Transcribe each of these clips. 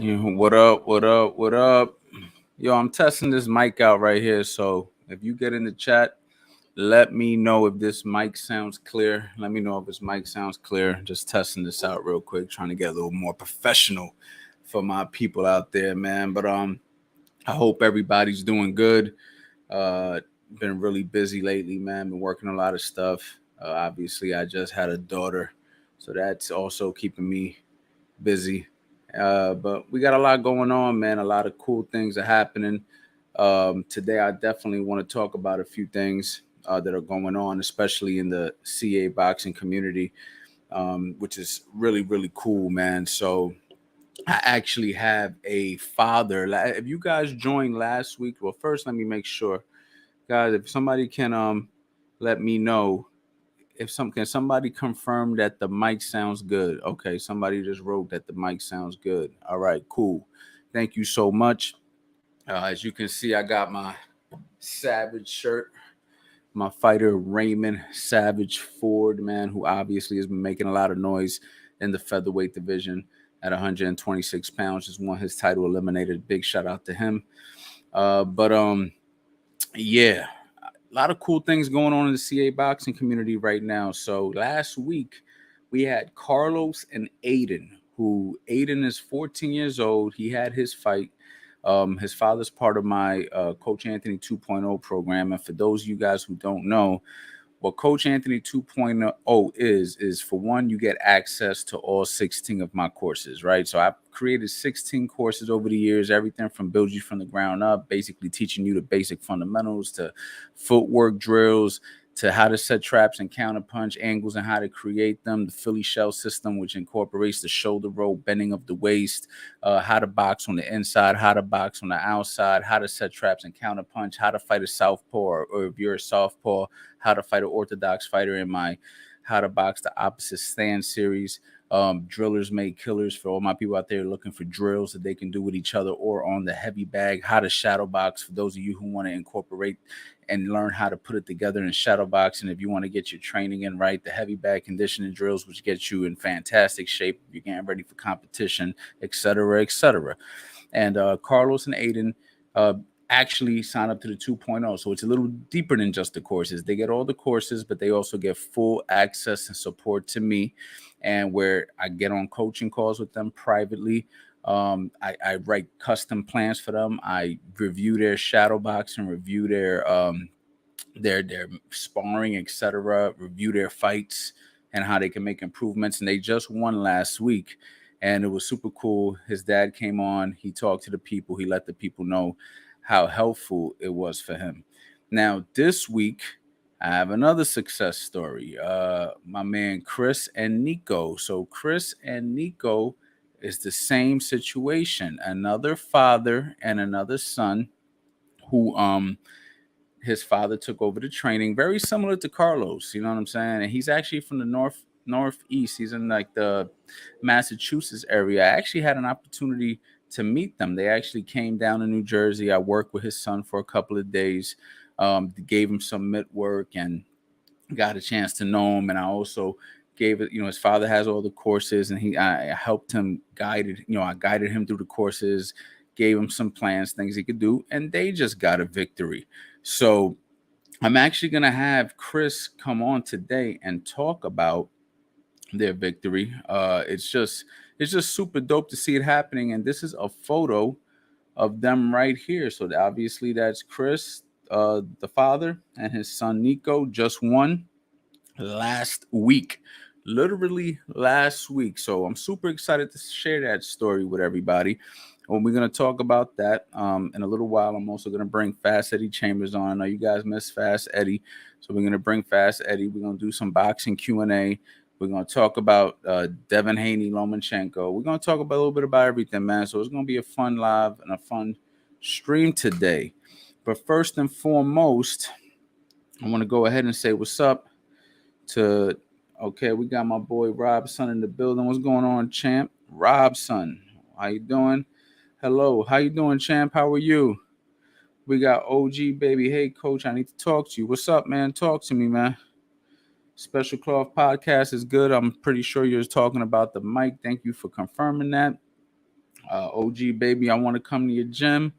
What up? What up? What up? Yo, I'm testing this mic out right here. So if you get in the chat, let me know if this mic sounds clear. Let me know if this mic sounds clear. Just testing this out real quick, trying to get a little more professional for my people out there, man. But I hope everybody's doing good. Uh, been really busy lately, man. Been working a lot of stuff. Obviously, I just had a daughter, so that's also keeping me busy. But we got a lot going on, man. A lot of cool things are happening. Today, I definitely want to talk about a few things that are going on, especially in the CA boxing community, which is really, really cool, man. So, I actually have a father. If you guys joined last week, well, first let me make sure, guys. If somebody can let me know if somebody confirm that the mic sounds good. Okay, somebody just wrote that the mic sounds good. All right, cool. Thank you so much. As you can see, I got my Savage shirt, my fighter Raymond Savage Ford, man, who obviously has been making a lot of noise in the featherweight division at 126 pounds. Just won his title eliminated. Big shout out to him. But yeah, a lot of cool things going on in the CA boxing community right now. So last week we had Carlos and Aiden, who Aiden is 14 years old. He had his fight. His father's part of my Coach Anthony 2.0 program. And for those of you guys who don't know, what Coach Anthony 2.0 is for one, you get access to all 16 of my courses, right? So I've created 16 courses over the years, everything from build you from the ground up, basically teaching you the basic fundamentals to footwork drills, to how to set traps and counterpunch angles and how to create them, the Philly shell system, which incorporates the shoulder roll, bending of the waist, how to box on the inside, how to box on the outside, how to set traps and counterpunch, how to fight a southpaw, or if you're a southpaw, how to fight an orthodox fighter in my How to Box the Opposite Stand series. Drillers Make Killers for all my people out there looking for drills that they can do with each other or on the heavy bag. How to shadow box for those of you who want to incorporate and learn how to put it together in shadow boxing. If you want to get your training in right, the heavy bag conditioning drills, which gets you in fantastic shape, you're getting ready for competition, etc., etc. And Carlos and Aiden actually sign up to the 2.0. So it's a little deeper than just the courses. They get all the courses, but they also get full access and support to me, and where I get on coaching calls with them privately. I write custom plans for them. I review their shadow boxing, review their sparring, etc., review their fights and how they can make improvements. And they just won last week, and it was super cool. His dad came on, he talked to the people, he let the people know how helpful it was for him. Now, this week, I have another success story. My man Chris and Nico. So, Chris and Nico is the same situation. Another father and another son who his father took over the training, very similar to Carlos. You know what I'm saying? And he's actually from the northeast. He's in like the Massachusetts area. I actually had an opportunity to meet them. They actually came down to New Jersey. I worked with his son for a couple of days, gave him some mitt work and got a chance to know him. And I also gave it, his father has all the courses, and I helped him I guided him through the courses, gave him some plans, things he could do, and they just got a victory. So I'm actually going to have Chris come on today and talk about their victory. It's just super dope to see it happening. And this is a photo of them right here. So obviously that's Chris, the father, and his son Nico just won last week. Literally last week. So I'm super excited to share that story with everybody. And we're going to talk about that in a little while. I'm also going to bring Fast Eddie Chambers on. I know you guys miss Fast Eddie. So we're going to bring Fast Eddie. We're going to do some boxing Q&A. We're going to talk about Devin Haney, Lomachenko. We're going to talk about a little bit about everything, man. So it's going to be a fun live and a fun stream today. But first and foremost, I want to go ahead and say what's up to, okay, we got my boy Robson in the building. What's going on, champ? Robson, how you doing? Hello, how you doing, champ? How are you? We got OG, baby. Hey, coach, I need to talk to you. What's up, man? Talk to me, man. Special Cloth Podcast is good. I'm pretty sure you're talking about the mic. Thank you for confirming that. OG baby, I want to come to your gym.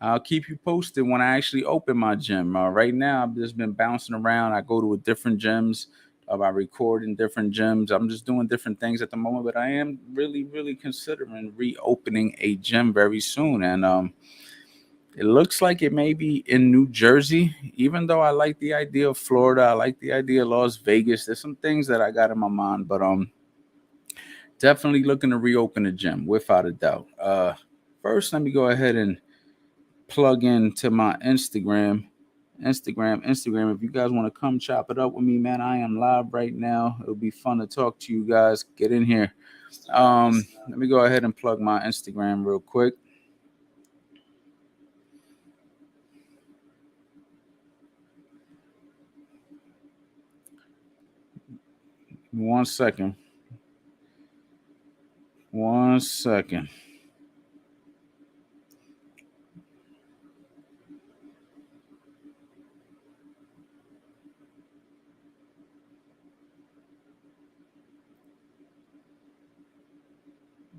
I'll keep you posted when I actually open my gym. Right now, I've just been bouncing around. I go to a different gyms. I record in different gyms. I'm just doing different things at the moment, but I am really, really considering reopening a gym very soon. And it looks like it may be in New Jersey, even though I like the idea of Florida. I like the idea of Las Vegas. There's some things that I got in my mind, but definitely looking to reopen the gym without a doubt. First, let me go ahead and plug into my Instagram. Instagram. If you guys want to come chop it up with me, man, I am live right now. It'll be fun to talk to you guys. Get in here. Let me go ahead and plug my Instagram real quick. One second.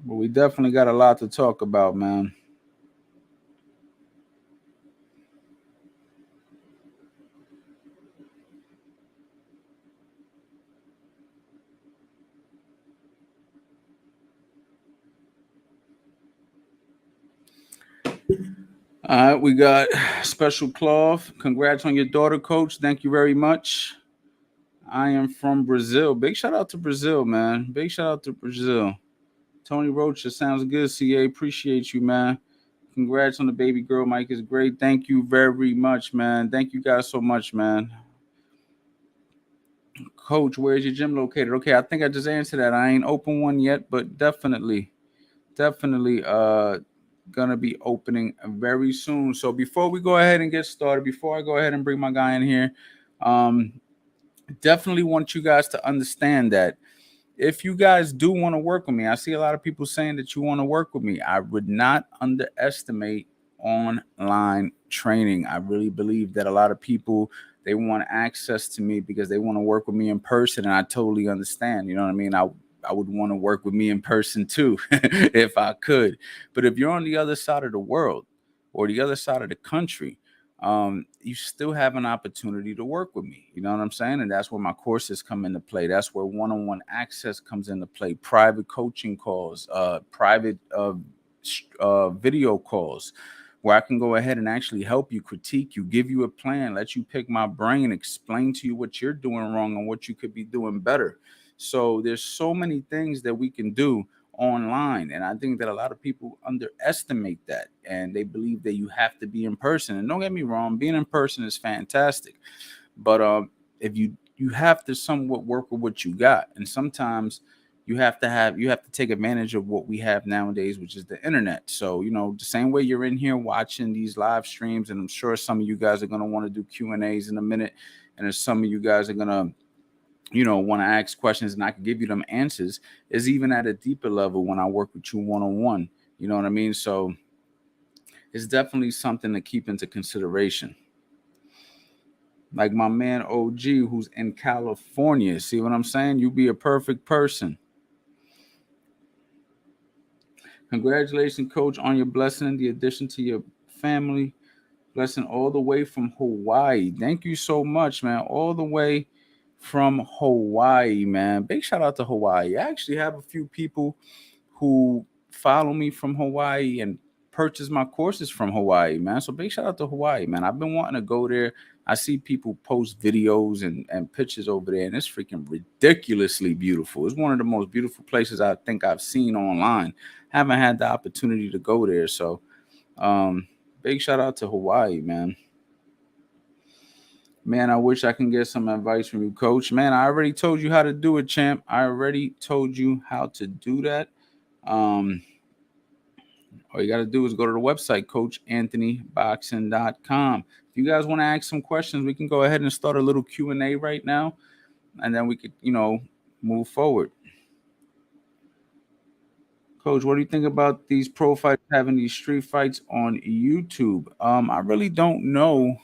But we definitely got a lot to talk about, man. All right, we got Special Cloth. Congrats on your daughter, coach. Thank you very much. I am from Brazil. Big shout out to Brazil, man. Big shout out to Brazil. Tony Roach, it sounds good. CA, appreciate you, man. Congrats on the baby girl. Mike is great. Thank you very much, man. Thank you guys so much, man. Coach, where's your gym located? Okay, I think I just answered that. I ain't open one yet, but definitely gonna be opening very soon. So before we go ahead and get started, before I go ahead and bring my guy in here, definitely want you guys to understand that if you guys do want to work with me, I see a lot of people saying that you want to work with me. I would not underestimate online training. I really believe that a lot of people, they want access to me because they want to work with me in person, and I totally understand. You know what I mean? I would want to work with me in person too if I could. But if you're on the other side of the world or the other side of the country, you still have an opportunity to work with me. You know what I'm saying? And that's where my courses come into play. That's where one-on-one access comes into play. Private coaching calls, private video calls, where I can go ahead and actually help you, critique you, give you a plan, let you pick my brain, explain to you what you're doing wrong and what you could be doing better. So there's so many things that we can do online, and I think that a lot of people underestimate that, and they believe that you have to be in person. And don't get me wrong, being in person is fantastic, but if you have to somewhat work with what you got, and sometimes you have to take advantage of what we have nowadays, which is the internet. So the same way you're in here watching these live streams, and I'm sure some of you guys are going to want to do Q&As in a minute, and there's some of you guys are going to want to ask questions, and I can give you them answers, is even at a deeper level when I work with you one-on-one. You know what I mean? So it's definitely something to keep into consideration. Like my man OG, who's in California. See what I'm saying? You be a perfect person. Congratulations, coach, on your blessing, the addition to your family. Blessing all the way from Hawaii. Thank you so much, man. All the way from Hawaii, man. Big shout out to Hawaii. I actually have a few people who follow me from Hawaii and purchase my courses from Hawaii, man. So big shout out to Hawaii, man. I've been wanting to go there. I see people post videos and pictures over there, and it's freaking ridiculously beautiful. It's one of the most beautiful places I think I've seen online. Haven't had the opportunity to go there. So big shout out to Hawaii, man. Man, I wish I can get some advice from you, coach. Man, I already told you how to do it, champ. I already told you how to do that. All you got to do is go to the website, coachanthonyboxing.com. If you guys want to ask some questions, we can go ahead and start a little Q&A right now, and then we could, move forward. Coach, what do you think about these pro fights having these street fights on YouTube? I really don't know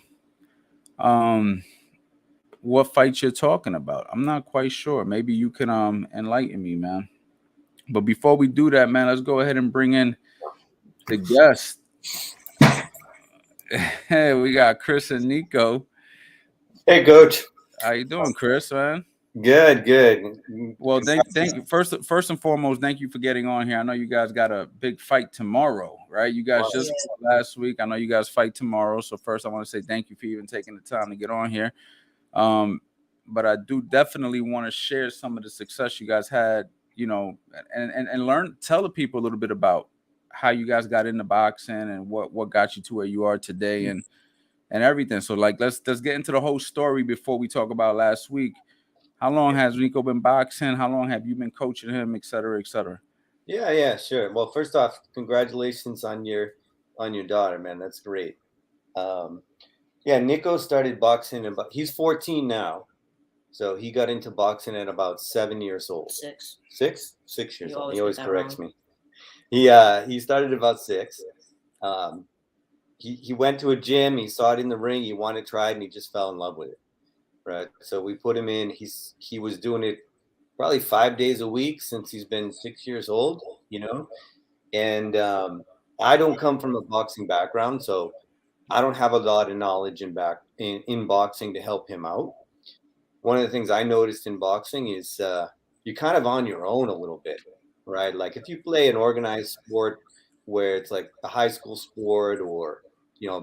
what fight you're talking about. I'm not quite sure. Maybe you can enlighten me, man. But before we do that, man, let's go ahead and bring in the guest. Hey, we got Chris and Nico. Hey, Coach. How you doing, Chris, man? Good, good. Well, thank you. First and foremost, thank you for getting on here. I know you guys got a big fight tomorrow, right? You guys just fought last week. I know you guys fight tomorrow. So first I want to say thank you for even taking the time to get on here. Um, but I do definitely want to share some of the success you guys had, and learn tell the people a little bit about how you guys got into boxing and what got you to where you are today and everything. So like let's get into the whole story before we talk about last week. How long has Nico been boxing? How long have you been coaching him, et cetera, et cetera? Yeah, sure. Well, first off, congratulations on your daughter, man. That's great. Um, yeah, Nico started boxing about he's 14 now. So he got into boxing at about 7 years old. 6. 6? 6 years old. He always corrects wrong. me. He started about 6. Um, he went to a gym, he saw it in the ring, he wanted to try it, and he just fell in love with it. Right. So we put him in. He was doing it probably 5 days a week since he's been 6 years old, And I don't come from a boxing background, so I don't have a lot of knowledge in boxing to help him out. One of the things I noticed in boxing is you're kind of on your own a little bit, right? Like if you play an organized sport where it's like a high school sport or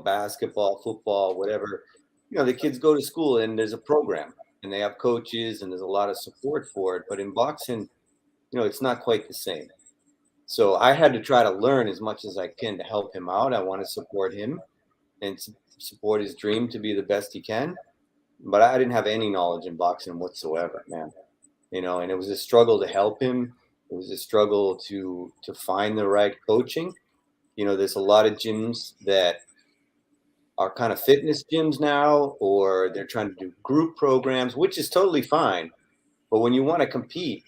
basketball, football, whatever, the kids go to school and there's a program and they have coaches and there's a lot of support for it. But in boxing, it's not quite the same. So I had to try to learn as much as I can to help him out. I want to support him and support his dream to be the best he can. But I didn't have any knowledge in boxing whatsoever, man. And it was a struggle to help him. It was a struggle to find the right coaching. There's a lot of gyms that are kind of fitness gyms now, or they're trying to do group programs, which is totally fine. But when you want to compete,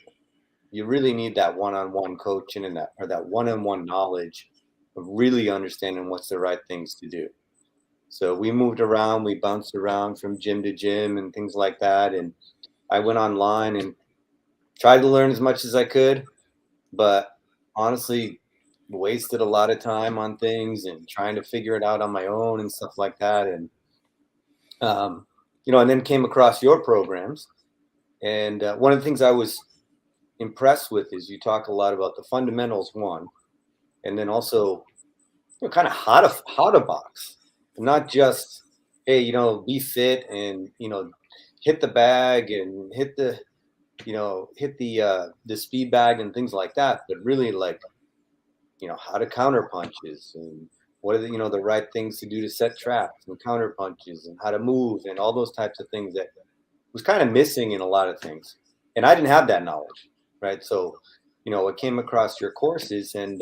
you really need that one-on-one coaching and that one-on-one knowledge of really understanding what's the right things to do. So we moved around, we bounced around from gym to gym and things like that. And I went online and tried to learn as much as I could, but honestly, wasted a lot of time on things and trying to figure it out on my own and stuff like that. And, and then came across your programs. And one of the things I was impressed with is you talk a lot about the fundamentals, one, and then also kind of how to box, not just, hey, be fit and, hit the bag and hit the speed bag and things like that, but really like, how to counter punches and what are the right things to do to set traps and counter punches and how to move and all those types of things that was kind of missing in a lot of things. And I didn't have that knowledge. Right. So, I came across your courses and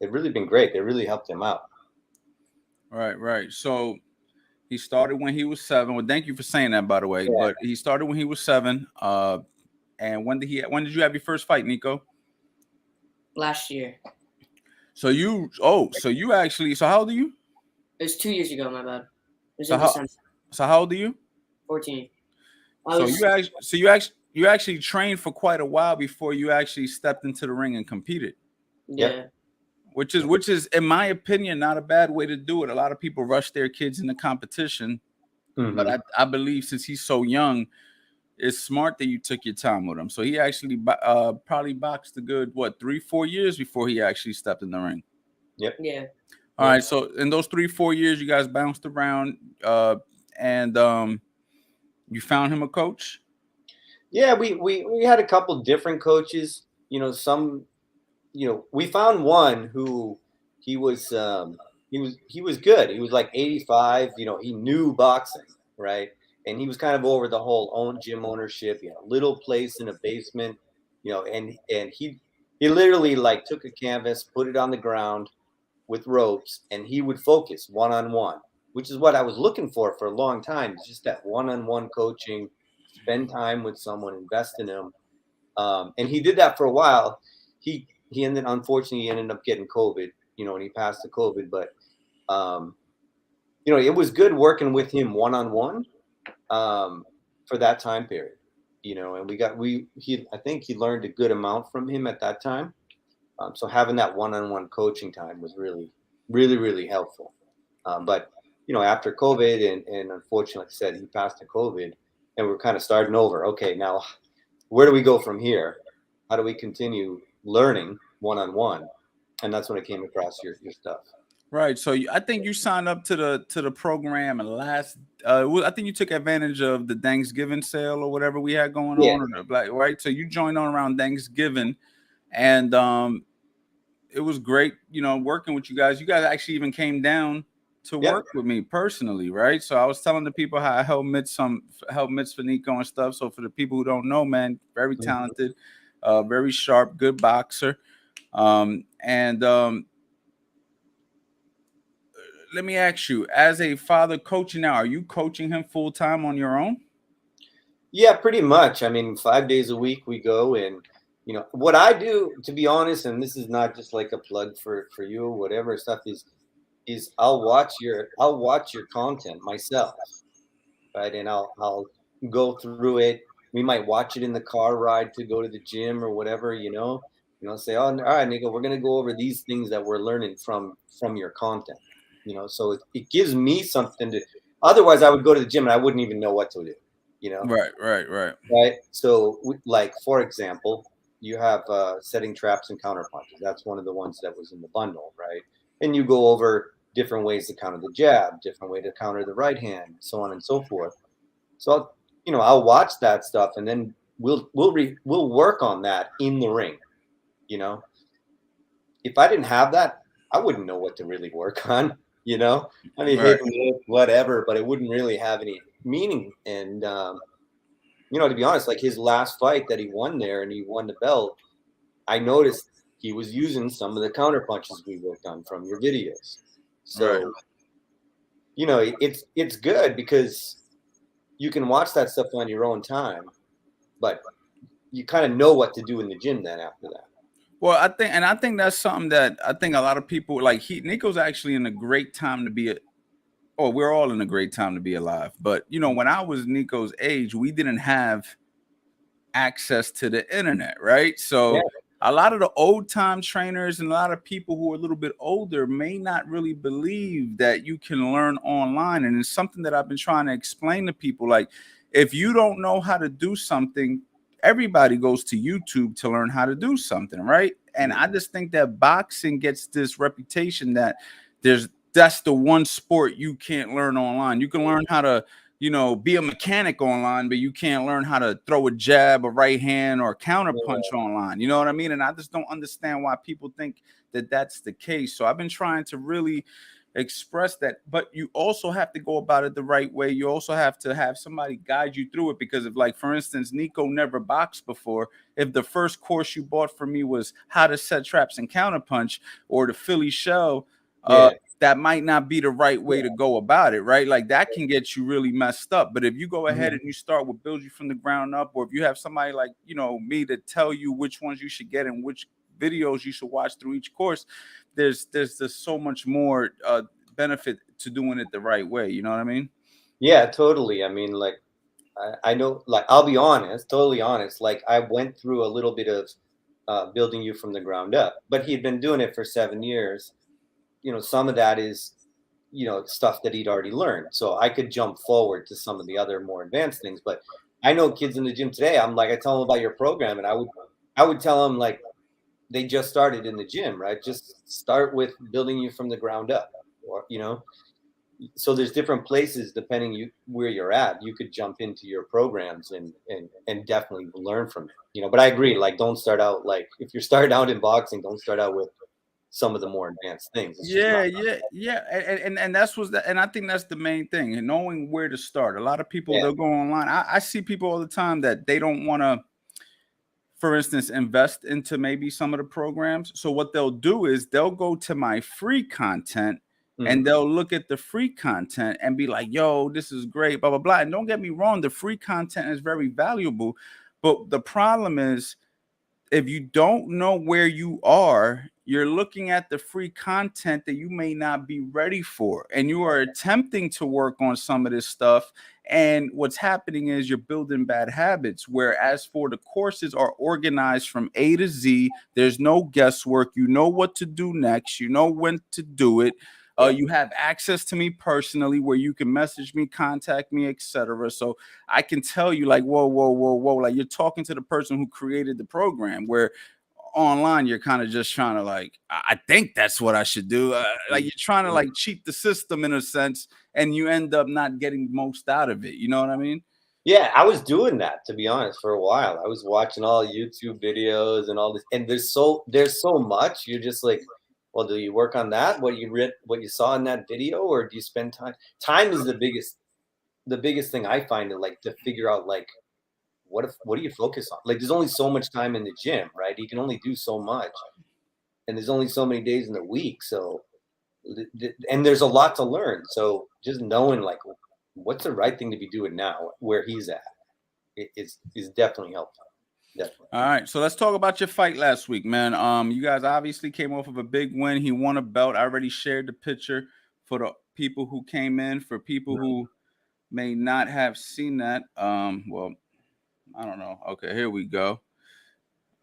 they've really been great. They really helped him out. Right. So he started when he was 7. Well, thank you for saying that, by the way. Yeah. But he started when he was 7. And when did you have your first fight, Nico? Last year. So you actually, so how old are you? It was 2 years ago, my bad. It was So in how, December. so how old are you? 14. You actually trained for quite a while before you actually stepped into the ring and competed. Yeah. Yep. Which is, in my opinion, not a bad way to do it. A lot of people rush their kids into competition, but I believe since he's so young, it's smart that you took your time with him. So he actually probably boxed a good 3-4 years before he actually stepped in the ring. Yep. Yeah. All right. So in those 3-4 years, you guys bounced around, and you found him a coach. Yeah, we had a couple different coaches. Some, we found one who he was good. He was like 85. He knew boxing, right? And he was kind of over the whole gym ownership. He had a little place in a basement, and he literally like took a canvas, put it on the ground with ropes, and he would focus one-on-one, which is what I was looking for a long time. It's just that one-on-one coaching, spend time with someone, invest in him. And he did that for a while. Unfortunately, he ended up getting COVID, and he passed to COVID. But, it was good working with him one-on-one for that time period, and I think he learned a good amount from him at that time. So having that one-on-one coaching time was really, really, really helpful. But after COVID, and unfortunately, like I said, he passed to COVID, and we're kind of starting over. Okay, now where do we go from here? How do we continue learning one-on-one? And that's when I came across your stuff. Right. So I think you signed up to the program and last. I think you took advantage of the Thanksgiving sale or whatever we had going Yeah. on, or the Black. Right. So you joined on around Thanksgiving, and it was great. Working with you guys. You guys actually even came down to Yeah. work with me personally, right? So I was telling the people how I helped mitts for Nico and stuff. So for the people who don't know, man, very talented, very sharp, good boxer, and let me ask you, as a father coaching now, are you coaching him full time on your own? Yeah, pretty much. I mean, 5 days a week we go, and what I do, to be honest, and this is not just like a plug for you or whatever stuff is I'll watch your content myself, right? And I'll go through it. We might watch it in the car ride to go to the gym or whatever, say, oh, all right, Nico, we're gonna go over these things that we're learning from your content. So it gives me something to. Otherwise, I would go to the gym and I wouldn't even know what to do. You know, Right. right? So, like for example, you have setting traps and counter punches. That's one of the ones that was in the bundle, right? And you go over different ways to counter the jab, different way to counter the right hand, so on and so forth. So, I'll watch that stuff, and then we'll work on that in the ring. You know, if I didn't have that, I wouldn't know what to really work on. I mean, Right. hit and lift, whatever, but it wouldn't really have any meaning. And to be honest, like his last fight that he won there and he won the belt, I noticed he was using some of the counter punches we worked on from your videos. Right. So, it's good because you can watch that stuff on your own time, but you kind of know what to do in the gym then after that. Well, I think that's something that I think a lot of people like. Nico's actually in a great time to be a. Oh, we're all in a great time to be alive. But when I was Nico's age, we didn't have access to the internet, right? Yeah. So a lot of the old time trainers and a lot of people who are a little bit older may not really believe that you can learn online. And it's something that I've been trying to explain to people. Like, if you don't know how to do something, everybody goes to YouTube to learn how to do something, right? And I just think that boxing gets this reputation that that's the one sport you can't learn online. You can learn how to be a mechanic online, but you can't learn how to throw a jab, a right hand, or counter punch online. You know what I mean? And I just don't understand why people think that that's the case. So I've been trying to really express that, but you also have to go about it the right way. You also have to have somebody guide you through it, because if, like, for instance, Nico never boxed before, if the first course you bought from me was how to set traps and counter punch or the Philly shell, Yeah. that might not be the right way to go about it, right? Like, that can get you really messed up. But if you go ahead and you start with build you from the ground up, or if you have somebody like me to tell you which ones you should get and which videos you should watch through each course, there's just so much more benefit to doing it the right way. You know what I mean? Yeah, totally. I mean, like, I know, like, I'll be honest, totally honest. Like, I went through a little bit of building you from the ground up, but he'd been doing it for 7 years. Some of that is, stuff that he'd already learned. So I could jump forward to some of the other more advanced things. But I know kids in the gym today, I'm like, I tell them about your program, and I would tell them, like, they just started in the gym, right? Just start with building you from the ground up, or, so there's different places depending where you're at. You could jump into your programs and definitely learn from it. But I agree, like, don't start out, like, if you're starting out in boxing, don't start out with some of the more advanced things. It's just not. Yeah. And that's what's that, and I think that's the main thing, and knowing where to start. A lot of people, Yeah. they'll go online. I see people all the time that they don't want to, for instance, invest into maybe some of the programs. So what they'll do is they'll go to my free content and they'll look at the free content and be like, yo, this is great, blah, blah, blah. And don't get me wrong, the free content is very valuable. But the problem is, if you don't know where you are, you're looking at the free content that you may not be ready for. And you are attempting to work on some of this stuff. And what's happening is you're building bad habits. Whereas for the courses are organized from A to Z, there's no guesswork. You know what to do next. You know when to do it. You have access to me personally, where you can message me, contact me, etc. So I can tell you, like, whoa, whoa, whoa, whoa, like you're talking to the person who created the program. Where online you're kind of just trying to like, I think that's what I should do. Like you're trying to like cheat the system in a sense, and you end up not getting most out of it. You know what I mean? Yeah, I was doing that, to be honest, for a while. I was watching all YouTube videos and all this, and there's so much. You're just like, well, do you work on that? What you read, what you saw in that video, or do you spend time? Time is the biggest thing I find to like to figure out like what do you focus on? Like there's only so much time in the gym, right? You can only do so much, and there's only so many days in the week. So and there's a lot to learn. So just knowing like what's the right thing to be doing now, where he's at, is definitely helpful. Definitely. All right, so let's talk about your fight last week, man. You guys obviously came off of a big win. He won a belt. I already shared the picture for the people who came in. For people who may not have seen that, well, I don't know. Okay, here we go.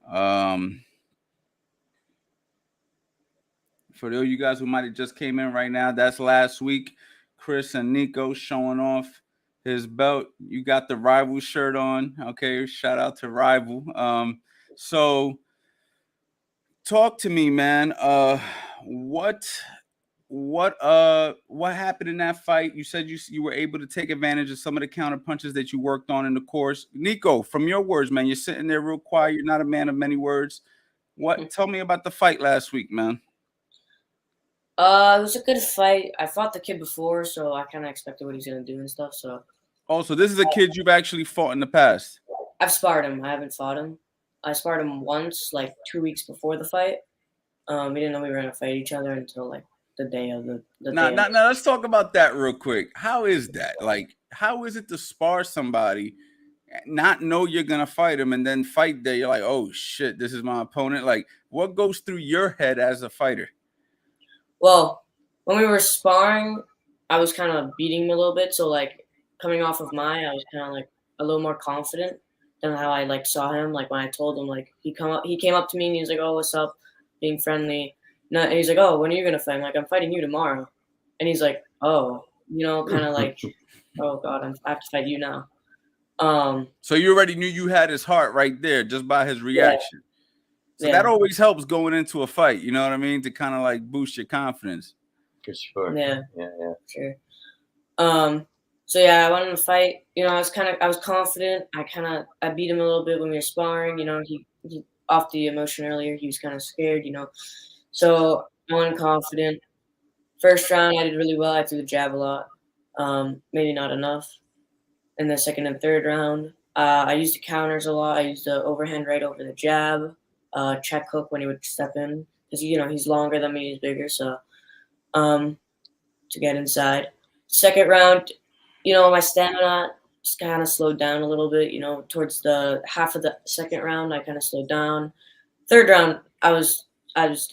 For those of you guys who might have just came in right now, that's last week. Chris and Nico showing off his belt. You got the Rival shirt on. Okay, shout out to Rival. So talk to me, man. What happened in that fight? You said you were able to take advantage of some of the counter punches that you worked on in the course. Nico, from your words, man, you're sitting there real quiet. You're not a man of many words. Tell me about the fight last week, man. It was a good fight. I fought the kid before, so I kind of expected what he's gonna do and stuff. So this is a kid you've actually fought in the past. I've sparred him. I haven't fought him. I sparred him once, like 2 weeks before the fight. We didn't know we were gonna fight each other until like the day of the Now, let's talk about that real quick. How is that? Like, how is it to spar somebody, not know you're gonna fight him, and then fight day? You're like, oh shit, this is my opponent. Like, what goes through your head as a fighter? Well, when we were sparring, I was kind of beating him a little bit. So like coming off of I was kind of like a little more confident than how I like saw him. Like when I told him, like he came up to me and he was like, "Oh, what's up?" Being friendly. And he's like, "Oh, when are you gonna fight?" I'm like, "I'm fighting you tomorrow." And he's like, "Oh, kind of like, oh God, I have to fight you now." So you already knew you had his heart right there just by his reaction. So that always helps going into a fight, you know what I mean? To kind of like boost your confidence. For sure. Yeah. Sure. So yeah, I wanted to fight. I was confident. I beat him a little bit when we were sparring. He off the emotion earlier, he was kind of scared. So I went confident. First round, I did really well. I threw the jab a lot, maybe not enough. In the second and third round, I used the counters a lot. I used the overhand right over the jab. Check hook when he would step in, because he's longer than me, he's bigger, so to get inside. Second round, my stamina just kind of slowed down a little bit. Towards the half of the second round, I kind of slowed down. Third round, I was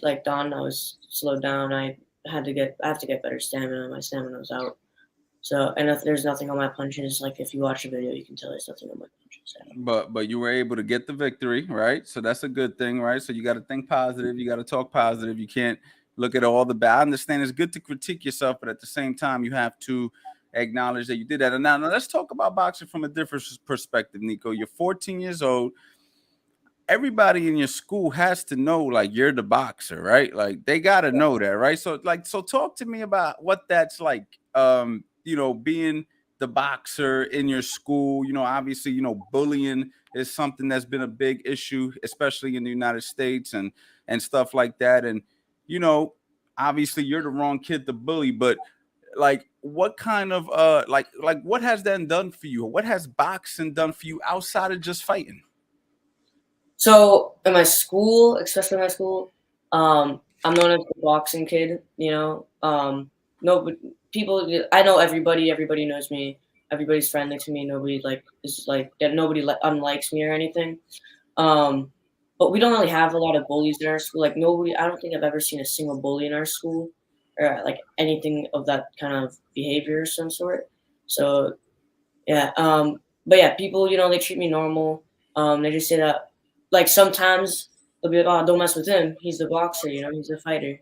like done. I was slowed down. I have to get better stamina. My stamina was out. So, and if there's nothing on my punches, like if you watch the video, you can tell there's nothing on my punches. But you were able to get the victory, right? So that's a good thing, right? So you got to think positive. You got to talk positive. You can't look at all the bad. I understand it's good to critique yourself, but at the same time, you have to acknowledge that you did that. And now let's talk about boxing from a different perspective, Nico. You're 14 years old. Everybody in your school has to know, like, you're the boxer, right? Like, they got to know that, right? So talk to me about what that's like, being the boxer in your school. Obviously, bullying is something that's been a big issue, especially in the United States and stuff like that. And, obviously you're the wrong kid to bully, but like, what kind of, like what has that done for you? What has boxing done for you outside of just fighting? So in my school, especially my school, I'm known as the boxing kid, no people, I know everybody knows me, everybody's friendly to me, nobody nobody unlikes me or anything. But we don't really have a lot of bullies in our school. Like nobody, I don't think I've ever seen a single bully in our school or like anything of that kind of behavior of some sort. So Yeah. But yeah, people, they treat me normal. They just say that, like, sometimes they'll be like, "Oh, don't mess with him. He's the boxer. He's the fighter."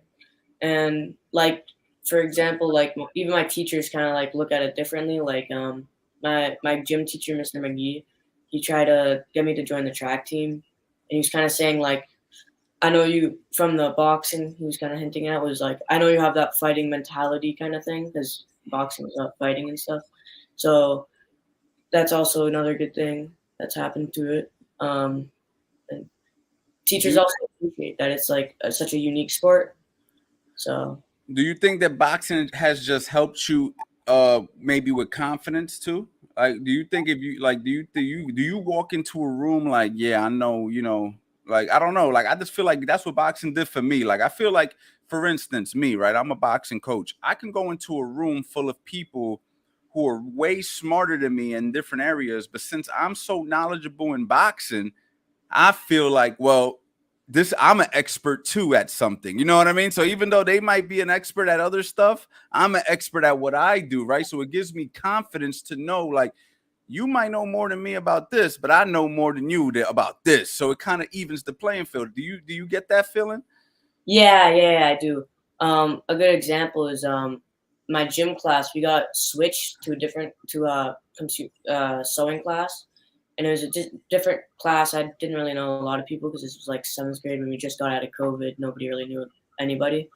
And like, for example, like even my teachers kind of like look at it differently. Like, my gym teacher, Mr. McGee, he tried to get me to join the track team, and he was kind of saying like, "I know you from the boxing." He was kind of hinting at was like, "I know you have that fighting mentality kind of thing because boxing is about fighting and stuff." So that's also another good thing that's happened to it. And teachers Do also appreciate that it's like such a unique sport. So Do you think that boxing has just helped you maybe with confidence too? Like do you think if you like do you walk into a room like, yeah, I know, like I don't know, like I just feel like that's what boxing did for me. Like I feel like, for instance, me, right? I'm a boxing coach. I can go into a room full of people who are way smarter than me in different areas, but since I'm so knowledgeable in boxing, I feel like, well, I'm an expert too at something. You know what I mean? So even though they might be an expert at other stuff, I'm an expert at what I do, right? So it gives me confidence to know, like, you might know more than me about this, but I know more than you about this. So it kind of evens the playing field. Do you get that feeling? yeah, I do. A good example is my gym class. We got switched to a different sewing class, and it was a different class. I didn't really know a lot of people because this was like seventh grade when we just got out of COVID. Nobody really knew anybody,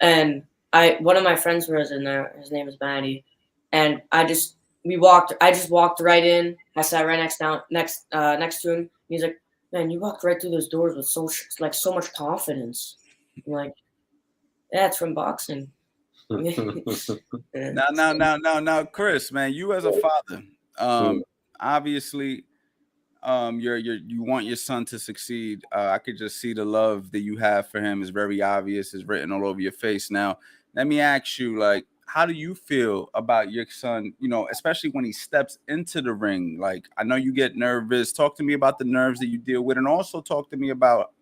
and one of my friends was in there. His name is Maddie, and I just walked right in. I sat right next to him. He's like, "Man, you walked right through those doors with so much confidence." I'm like, "Yeah, it's from boxing." Yeah. Now, Chris, man, you as a father, obviously, you want your son to succeed. I could just see the love that you have for him is very obvious. Is written all over your face. Now, let me ask you, like, how do you feel about your son? Especially when he steps into the ring. Like, I know you get nervous. Talk to me about the nerves that you deal with, and also talk to me about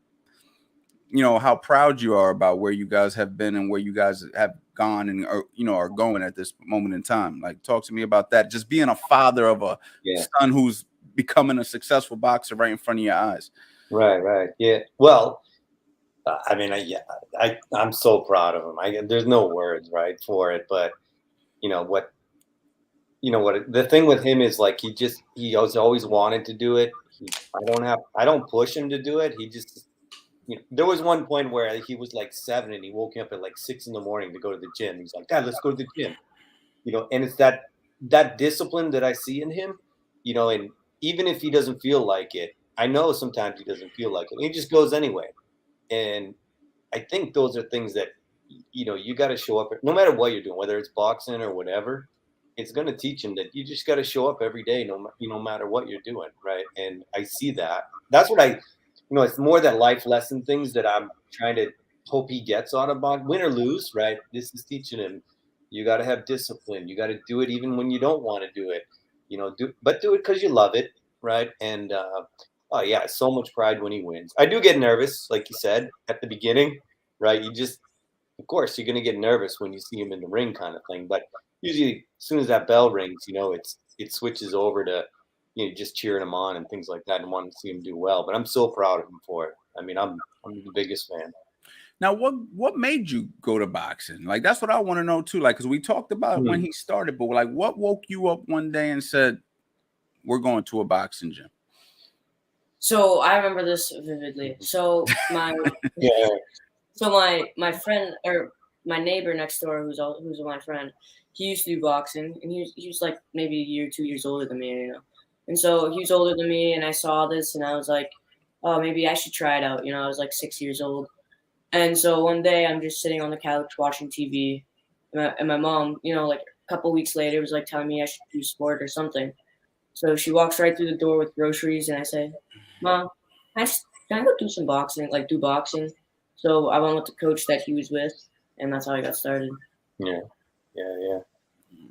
how proud you are about where you guys have been and where you guys have gone and are going at this moment in time. Like, talk to me about that. Just being a father of a son who's becoming a successful boxer right in front of your eyes. Right. Yeah. Well, I mean, I'm so proud of him. There's no words, right, for it. But what the thing with him is, like, he has always wanted to do it. I don't push him to do it. He just, there was one point where he was like 7 and he woke me up at like 6 in the morning to go to the gym. He's like, "Dad, let's go to the gym." And it's that discipline that I see in him, and even if he doesn't feel like it, I know sometimes he doesn't feel like it. He just goes anyway. And I think those are things that, you got to show up no matter what you're doing, whether it's boxing or whatever. It's going to teach him that you just got to show up every day, no matter what you're doing. Right. And I see that. That's what it's more that life lesson things that I'm trying to hope he gets out of boxing, win or lose. Right. This is teaching him, you got to have discipline. You got to do it even when you don't want to do it, do it because you love it. Right. And, oh yeah, so much pride when he wins. I do get nervous, like you said at the beginning, right? Of course, you're gonna get nervous when you see him in the ring, kind of thing. But usually, as soon as that bell rings, it switches over to just cheering him on and things like that, and wanting to see him do well. But I'm so proud of him for it. I mean, I'm the biggest fan. Now, what made you go to boxing? Like, that's what I want to know too. Like, because we talked about when he started, but like, what woke you up one day and said, "We're going to a boxing gym"? So I remember this vividly. So my my friend, or my neighbor next door, who's my friend, he used to do boxing, and he was like maybe a year, 2 years older than me, And so he was older than me, and I saw this, and I was like, "Oh, maybe I should try it out." I was like 6 years old, and so one day I'm just sitting on the couch watching TV, and my mom, like a couple weeks later, was like telling me I should do sport or something. So she walks right through the door with groceries, and I say, "Mom, can I go do some boxing, like do boxing?" So I went with the coach that he was with, and that's how I got started. Yeah.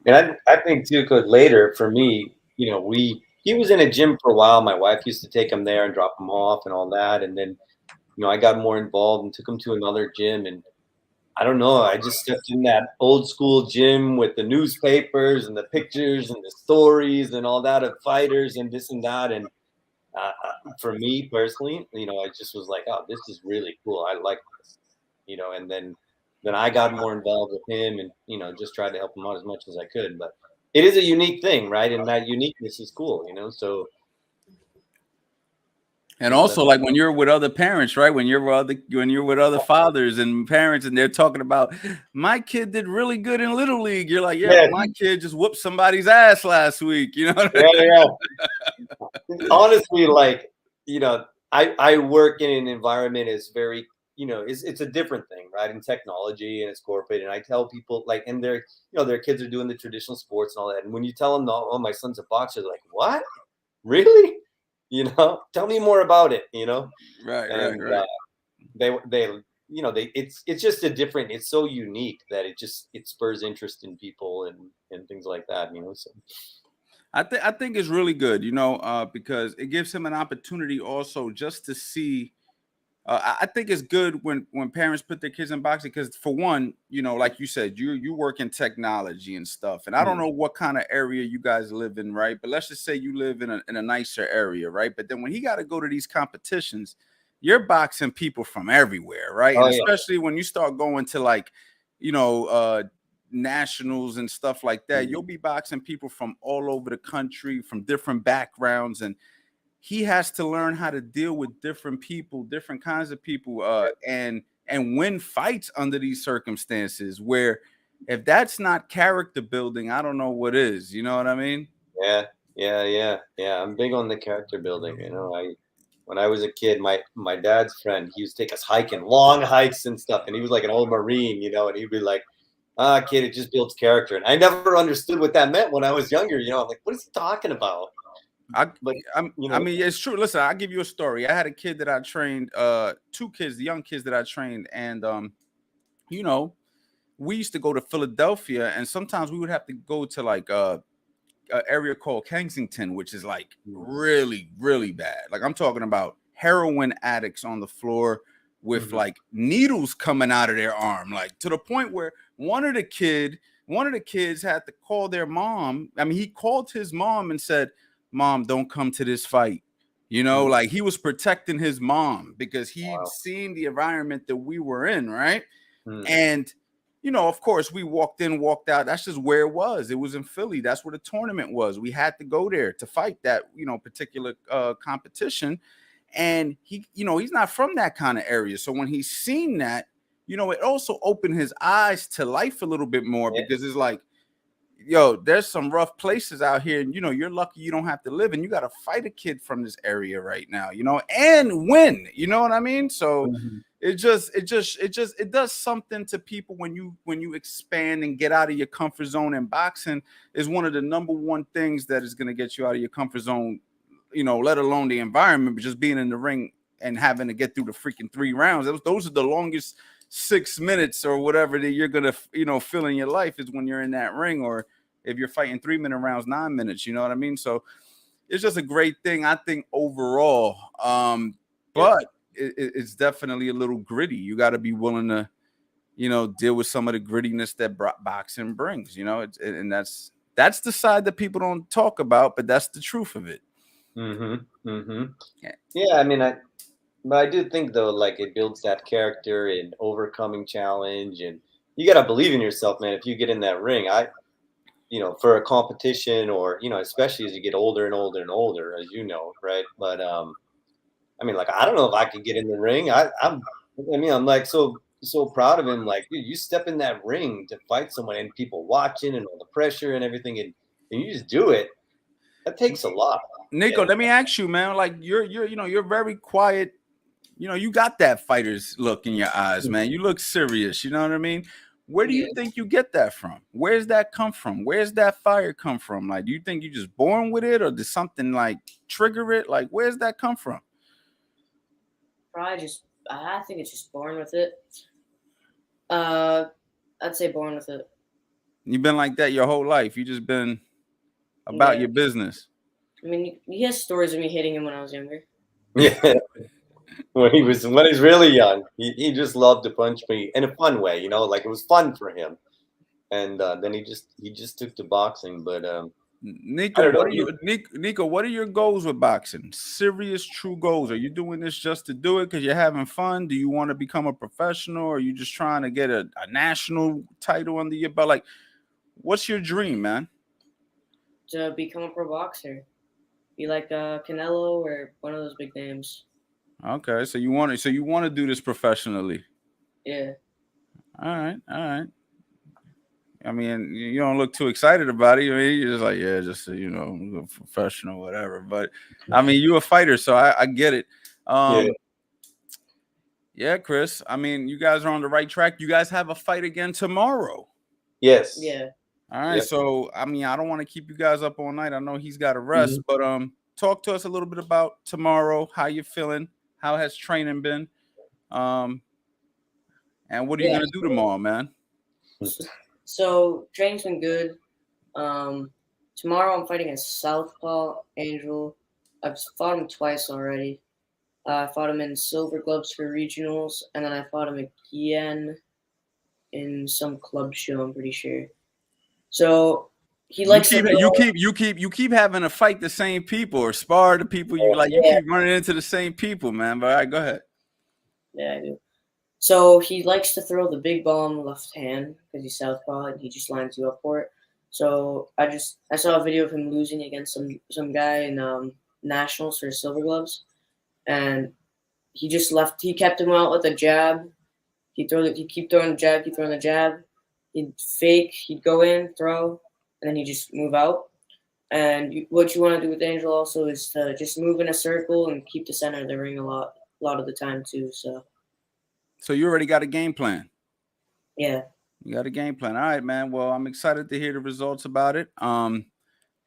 And I think too, because later for me, he was in a gym for a while. My wife used to take him there and drop him off and all that, and then I got more involved and took him to another gym, and I don't know. I just stepped in that old school gym with the newspapers and the pictures and the stories and all that of fighters and this and that. And for me personally, I just was like, oh, this is really cool. I like this, and then I got more involved with him and, just tried to help him out as much as I could. But it is a unique thing, right? And that uniqueness is cool, so. And also, like when you're with other parents, right? When you're with other fathers and parents, and they're talking about my kid did really good in Little League, you're like, yeah, my kid just whooped somebody's ass last week, Yeah. Honestly, like, I work in an environment is very, it's a different thing, right? In technology and it's corporate, and I tell people like, and their kids are doing the traditional sports and all that, and when you tell them, oh, my son's a boxer, they're like, what? Really? Tell me more about it, Right, and, right. it's just a different, it's so unique that it spurs interest in people and things like that, so. I think it's really good, because it gives him an opportunity also just to see. I think it's good when parents put their kids in boxing because, for one, like you said, you work in technology and stuff, and I don't know what kind of area you guys live in, right? But let's just say you live in a nicer area, right? But then when he got to go to these competitions, you're boxing people from everywhere, right? Oh, and especially when you start going to like, nationals and stuff like that, you'll be boxing people from all over the country, from different backgrounds, and he has to learn how to deal with different people, different kinds of people, and win fights under these circumstances. Where if that's not character building, I don't know what is. You know what I mean? Yeah. I'm big on the character building. When I was a kid, my dad's friend, he used to take us hiking, long hikes and stuff, and he was like an old Marine, and he'd be like, kid, it just builds character. And I never understood what that meant when I was younger. I'm like, what is he talking about? I mean, it's true. Listen, I'll give you a story. I had a kid that I trained, two kids, the young kids that I trained, and we used to go to Philadelphia, and sometimes we would have to go to like an area called Kensington, which is like really, really bad. Like I'm talking about heroin addicts on the floor with like needles coming out of their arm, like to the point where one of the kids had to call their mom. I mean, he called his mom and said, "Mom, don't come to this fight." Like he was protecting his mom because he'd seen the environment that we were in, right? And of course, we walked in, walked out. That's just where it was. It was in Philly. That's where the tournament was. We had to go there to fight that, particular competition. And he's not from that kind of area. So when he's seen that, it also opened his eyes to life a little bit more because it's like, yo, there's some rough places out here, and you're lucky you don't have to live, and you got to fight a kid from this area right now, and win. You know what I mean? So it does something to people when you expand and get out of your comfort zone. And boxing is one of the number one things that is going to get you out of your comfort zone, let alone the environment, but just being in the ring and having to get through the freaking 3 rounds. Those are the longest 6 minutes or whatever that you're gonna feel in your life is when you're in that ring, or if you're fighting 3-minute rounds, 9 minutes. You know what I mean? So it's just a great thing, I think, overall. But it's definitely a little gritty. You got to be willing to deal with some of the grittiness that boxing brings. And that's the side that people don't talk about, but that's the truth of it. Yeah, I mean, but I do think though, like it builds that character and overcoming challenge, and you got to believe in yourself, man. If you get in that ring, for a competition, or especially as you get older and older and older, as right? But I mean, like I don't know if I could get in the ring. I'm like so proud of him. Like, dude, you step in that ring to fight someone, and people watching, and all the pressure and everything, and you just do it. That takes a lot. Nico, let me ask you, man. Like you're very quiet. You got that fighter's look in your eyes, man. You look serious. You know what I mean? Where do you think you get that from? Where's that come from? Where's that fire come from? Like, do you think you're just born with it, or did something like trigger it? Like, where's that come from? Probably I think it's just born with it. I'd say born with it. You've been like that your whole life. You just been about your business. I mean, he has stories of me hitting him when I was younger. Yeah. when he's really young. He just loved to punch me in a fun way, like it was fun for him. And then he just took to boxing. But I Nico, don't know. Nico, what are your goals with boxing? Serious, true goals. Are you doing this just to do it because you're having fun? Do you want to become a professional? Or are you just trying to get a national title under your belt? Like, what's your dream, man? To become a pro boxer, be like Canelo or one of those big names. Okay, so you want to do this professionally? Yeah. All right. I mean, you don't look too excited about it. I mean, you're just like, yeah, just professional, whatever. But I mean, you're a fighter, so I get it. Yeah, Chris. I mean, you guys are on the right track. You guys have a fight again tomorrow. Yes. Yeah. All right. Yep. So, I mean, I don't want to keep you guys up all night. I know he's got to rest, but talk to us a little bit about tomorrow. How you feeling? How has training been? And what are you gonna do tomorrow, man? So training's been good. Tomorrow I'm fighting a Southpaw Angel. I've fought him twice already. I fought him in Silver Gloves for regionals, and then I fought him again in some club show. I'm pretty sure. So he likes you keep having to fight the same people or spar the people you like. You keep running into the same people, man. But all right, go ahead. Yeah, I do. So he likes to throw the big ball in the left hand because he's southpaw and he just lines you up for it. So I saw a video of him losing against some guy in nationals for Silver Gloves, and he just left. He kept him out with a jab. He'd keep throwing the jab. He'd fake. He'd go in, throw, and then he'd just move out. And what you want to do with Angel also is to just move in a circle and keep the center of the ring a lot of the time too. So you already got a game plan. Yeah. You got a game plan. All right, man. Well, I'm excited to hear the results about it. And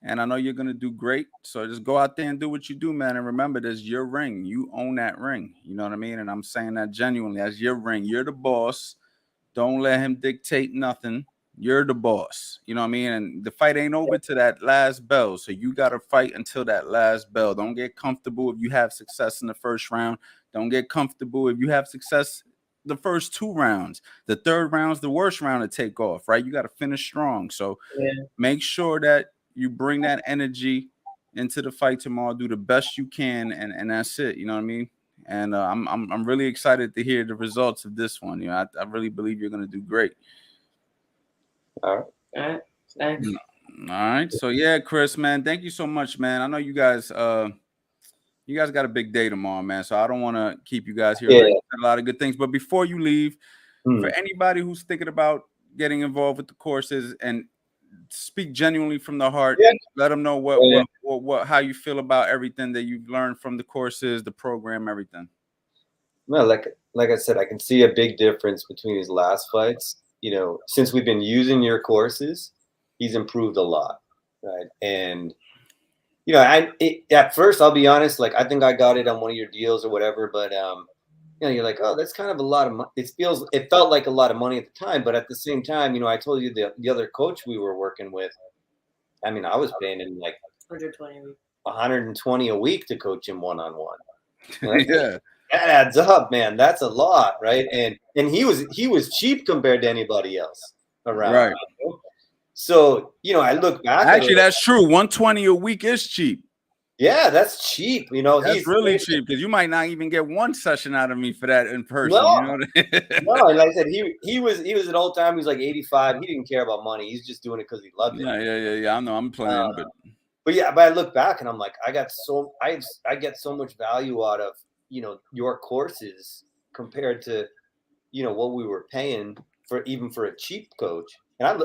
I know you're gonna do great. So just go out there and do what you do, man. And remember, there's your ring. You own that ring. You know what I mean? And I'm saying that genuinely. That's your ring. You're the boss. Don't let him dictate nothing. You're the boss. You know what I mean? And the fight ain't over to that last bell. So you got to fight until that last bell. Don't get comfortable if you have success in the first round. Don't get comfortable if you have success the first 2 rounds. The third round's the worst round to take off, right? You got to finish strong. So make sure that you bring that energy into the fight tomorrow. Do the best you can, and that's it. You know what I mean? And I'm really excited to hear the results of this one. You know, I really believe you're going to do great. All right. Thanks. All right. So yeah, Chris, man, thank you so much, man. I know you guys got a big day tomorrow, man. So I don't want to keep you guys here. A lot of good things. But before you leave, for anybody who's thinking about getting involved with the courses and speak genuinely from the heart, let them know what how you feel about everything that you've learned from the courses, the program, everything. Well, like I said, I can see a big difference between his last fights. You know, since we've been using your courses, he's improved a lot, right? And you know, at first, I'll be honest, like I think I got it on one of your deals or whatever, but you know, you're like, oh, that's kind of a lot of money. It felt like a lot of money at the time, but at the same time, you know, I told you the other coach we were working with, I mean, I was paying him like 120 a week to coach him one-on-one. Yeah. That adds up, man. That's a lot, right? And he was cheap compared to anybody else around. Right. You know? So, you know, I look back. Actually, that's true. 120 a week is cheap. Yeah, that's cheap. You know, that's really cheap because you might not even get one session out of me for that in person. No, you know what I mean? No, and like I said, he was an old time. He was like 85. He didn't care about money. He's just doing it because he loved it. Yeah. I know I'm playing, but I look back and I'm like, I get so much value out of, you know, your courses compared to, you know, what we were paying for a cheap coach. And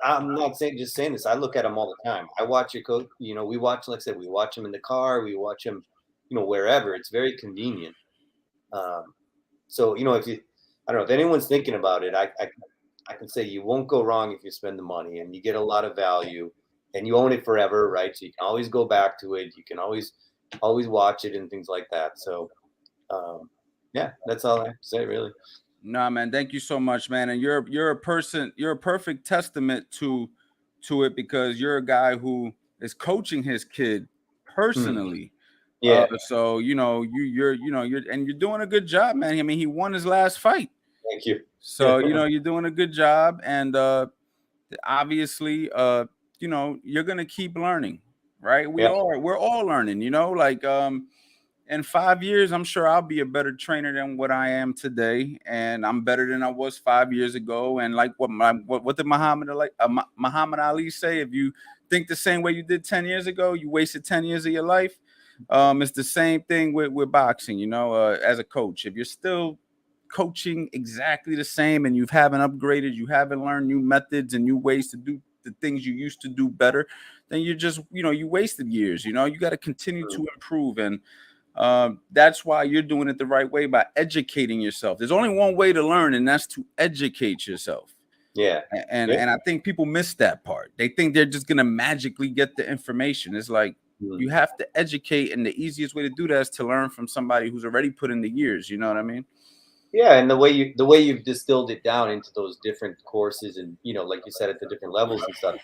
I'm not saying this. I look at him all the time. I watch your coach. You know, we watch, like I said, we watch him in the car. We watch him, you know, wherever. It's very convenient. So, you know, I don't know if anyone's thinking about it, I can say you won't go wrong if you spend the money and you get a lot of value and you own it forever, right? So you can always go back to it. You can always watch it and things like that. So, yeah, that's all I have to say, really. Nah, man, thank you so much, man. And you're a perfect testament to it because you're a guy who is coaching his kid personally. Yeah. So you're doing a good job, man. I mean, he won his last fight. Thank you. So you're doing a good job, and obviously, you're gonna keep learning, right? We're all learning, like in 5 years, I'm sure I'll be a better trainer than what I am today, and I'm better than I was 5 years ago. And like what did Muhammad Ali say? If you think the same way you did 10 years ago, you wasted 10 years of your life. It's the same thing with boxing, as a coach. If you're still coaching exactly the same and you haven't upgraded, you haven't learned new methods and new ways to do the things you used to do better, then you just, you wasted years. You got to continue to improve. And that's why you're doing it the right way, by educating yourself. There's only one way to learn, and that's to educate yourself. Yeah. And I think people miss that part. They think they're just gonna magically get the information. It's like you have to educate, and the easiest way to do that is to learn from somebody who's already put in the years. You know what I mean? Yeah, and the way you've distilled it down into those different courses, and like you said, at the different levels and stuff,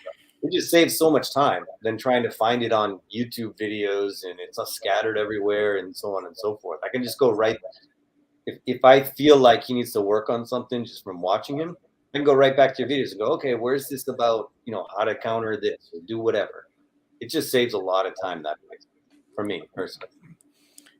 it just saves so much time than trying to find it on YouTube videos, and it's all scattered everywhere and so on and so forth. I can just go right. If I feel like he needs to work on something just from watching him, I can go right back to your videos and go, okay, where's this about, how to counter this or do whatever. It just saves a lot of time that way for me personally.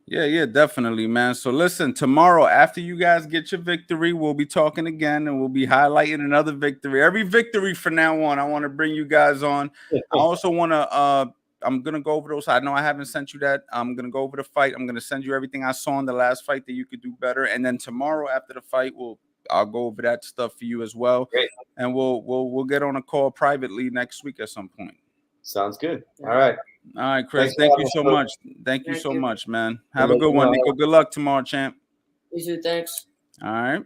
Yeah, definitely, man. So listen, tomorrow after you guys get your victory, we'll be talking again, and we'll be highlighting another victory. Every victory from now on, I want to bring you guys on. I also want to I'm gonna go over those. I know I haven't sent you that. I'm gonna go over the fight. I'm gonna send you everything I saw in the last fight that you could do better. And then tomorrow after the fight, I'll go over that stuff for you as well. Great. And we'll get on a call privately next week at some point. Sounds good. All right. All right, Chris. Thank you so much. Thank you so much, man. Have a good one, Nico. Good luck tomorrow, champ. You too. Thanks. All right.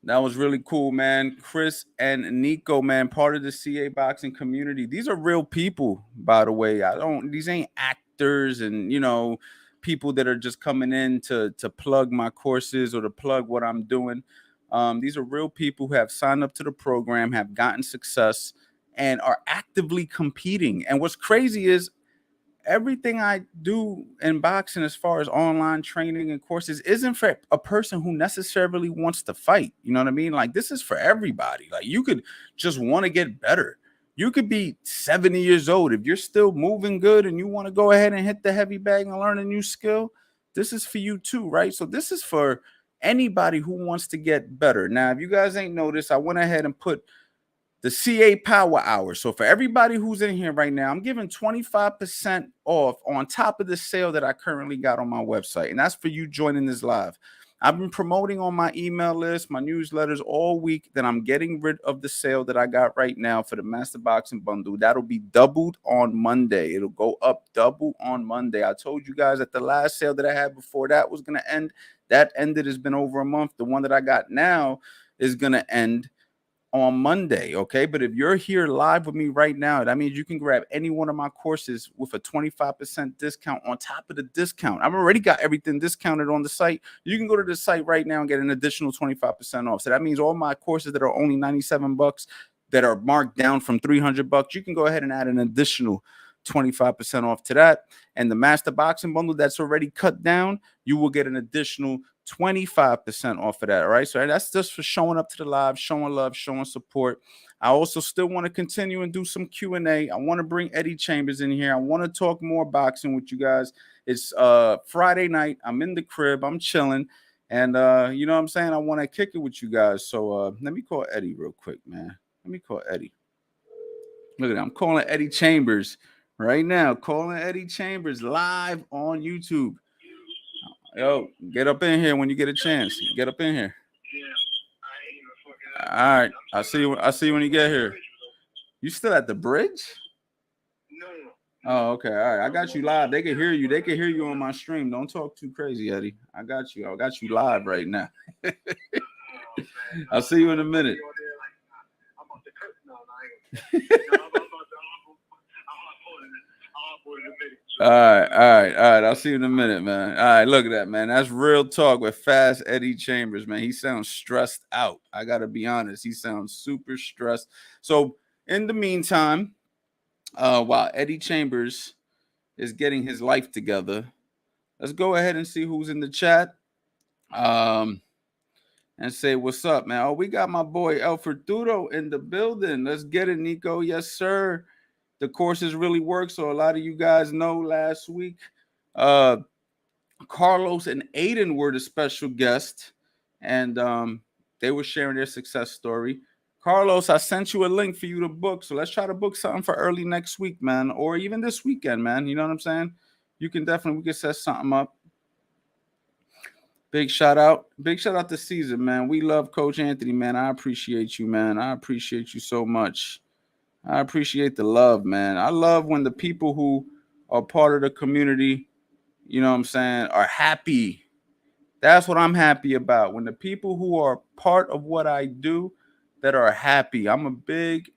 That was really cool, man. Chris and Nico, man, part of the CA boxing community. These are real people, by the way. These ain't actors and, people that are just coming in to plug my courses or to plug what I'm doing. These are real people who have signed up to the program, have gotten success, and are actively competing. And what's crazy is everything I do in boxing as far as online training and courses isn't for a person who necessarily wants to fight. You know what I mean? Like, this is for everybody. Like, you could just want to get better. You could be 70 years old. If you're still moving good and you want to go ahead and hit the heavy bag and learn a new skill, this is for you too, right? So this is for anybody who wants to get better. Now, if you guys ain't noticed, I went ahead and put the CA Power Hour. So for everybody who's in here right now, I'm giving 25% off on top of the sale that I currently got on my website. And that's for you joining this live. I've been promoting on my email list, my newsletters all week that I'm getting rid of the sale that I got right now for the Master Boxing Bundle. That'll be doubled on Monday. It'll go up double on Monday. I told you guys that the last sale that I had before that was going to end. That ended. It's been over a month. The one that I got now is going to end on Monday, okay? But if you're here live with me right now, that means you can grab any one of my courses with a 25% discount on top of the discount. I've already got everything discounted on the site. You can go to the site right now and get an additional 25% off. So that means all my courses that are only $97 that are marked down from $300, you can go ahead and add an additional 25% off to that. And the Master Boxing Bundle that's already cut down, you will get an additional 25% off of that. All right. So that's just for showing up to the live, showing love, showing support. I also still want to continue and do some Q&A. I want to bring Eddie Chambers in here. I want to talk more boxing with you guys. It's Friday night. I'm in the crib. I'm chilling. And you know what I'm saying? I want to kick it with you guys. So let me call Eddie real quick, man. Let me call Eddie. Look at that. I'm calling Eddie Chambers right now. Calling Eddie Chambers live on YouTube. Yo, get up in here when you get a chance. Get up in here. All right. I'll see you when you get here. You still at the bridge? No. Oh, okay. All right. I got you live. They can hear you. They can hear you on my stream. Don't talk too crazy, Eddie. I got you. I got you live right now. I'll see you in a minute. All right. I'll see you in a minute, man. All right, look at that, man. That's real talk with Fast Eddie Chambers, man. He sounds stressed out. I gotta be honest. He sounds super stressed. So in the meantime, while Eddie Chambers is getting his life together. Let's go ahead and see who's in the chat. And say what's up, man. Oh, we got my boy El Fortudo in the building. Let's get it, Nico. Yes, sir. The courses really work. So a lot of you guys know last week, Carlos and Aiden were the special guest, and they were sharing their success story. Carlos, I sent you a link for you to book. So let's try to book something for early next week, man, or even this weekend, man. You know what I'm saying? You can definitely, we can set something up. Big shout out to Caesar, man. We love Coach Anthony, man. I appreciate you, man. I appreciate you so much. I appreciate the love, man. I love when the people who are part of the community, you know what I'm saying, are happy. That's what I'm happy about. When the people who are part of what I do that are happy. I'm a big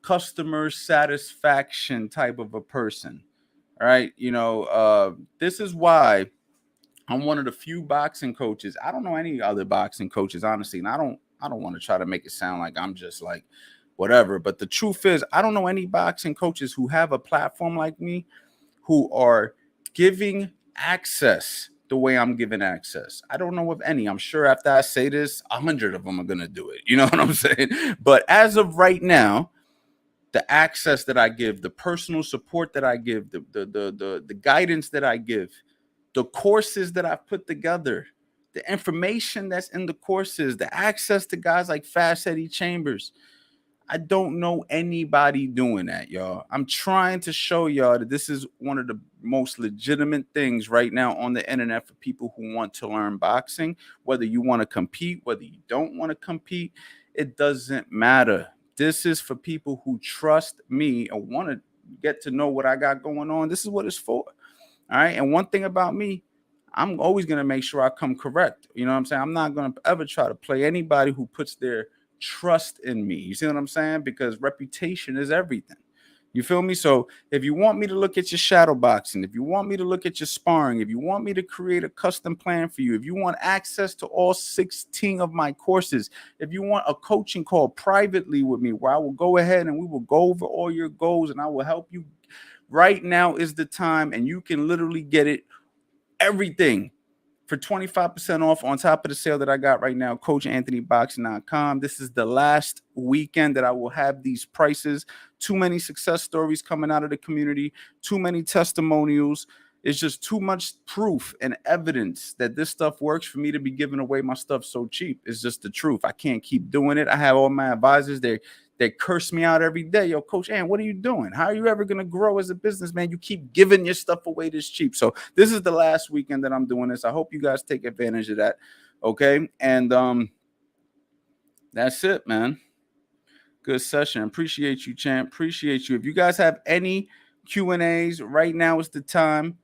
customer satisfaction type of a person. All right. You know, this is why I'm one of the few boxing coaches. I don't know any other boxing coaches, honestly. And I don't want to try to make it sound like I'm just like whatever. But the truth is, I don't know any boxing coaches who have a platform like me who are giving access the way I'm giving access. I don't know of any. I'm sure after I say this, 100 of them are going to do it. You know what I'm saying? But as of right now, the access that I give, the personal support that I give, the guidance that I give, the courses that I've put together, the information that's in the courses, the access to guys like Fast Eddie Chambers. I don't know anybody doing that, y'all. I'm trying to show y'all that this is one of the most legitimate things right now on the internet for people who want to learn boxing. Whether you want to compete, whether you don't want to compete, it doesn't matter. This is for people who trust me and want to get to know what I got going on. This is what it's for. All right. And one thing about me, I'm always going to make sure I come correct. You know what I'm saying? I'm not going to ever try to play anybody who puts their trust in me. You see what I'm saying? Because reputation is everything. You feel me? So if you want me to look at your shadow boxing, if you want me to look at your sparring, if you want me to create a custom plan for you, if you want access to all 16 of my courses, if you want a coaching call privately with me where I will go ahead and we will go over all your goals and I will help you, right now is the time, and you can literally get it, everything, for 25% off on top of the sale that I got right now, CoachAnthonyBoxing.com. This is the last weekend that I will have these prices. Too many success stories coming out of the community, too many testimonials. It's just too much proof and evidence that this stuff works for me to be giving away my stuff so cheap. It's just the truth. I can't keep doing it. I have all my advisors, they curse me out every day. Yo, Coach Ann, what are you doing? How are you ever going to grow as a businessman? You keep giving your stuff away this cheap. So this is the last weekend that I'm doing this. I hope you guys take advantage of that. Okay. And that's it, man. Good session. Appreciate you, champ. Appreciate you. If you guys have any Q&As, right now is the time.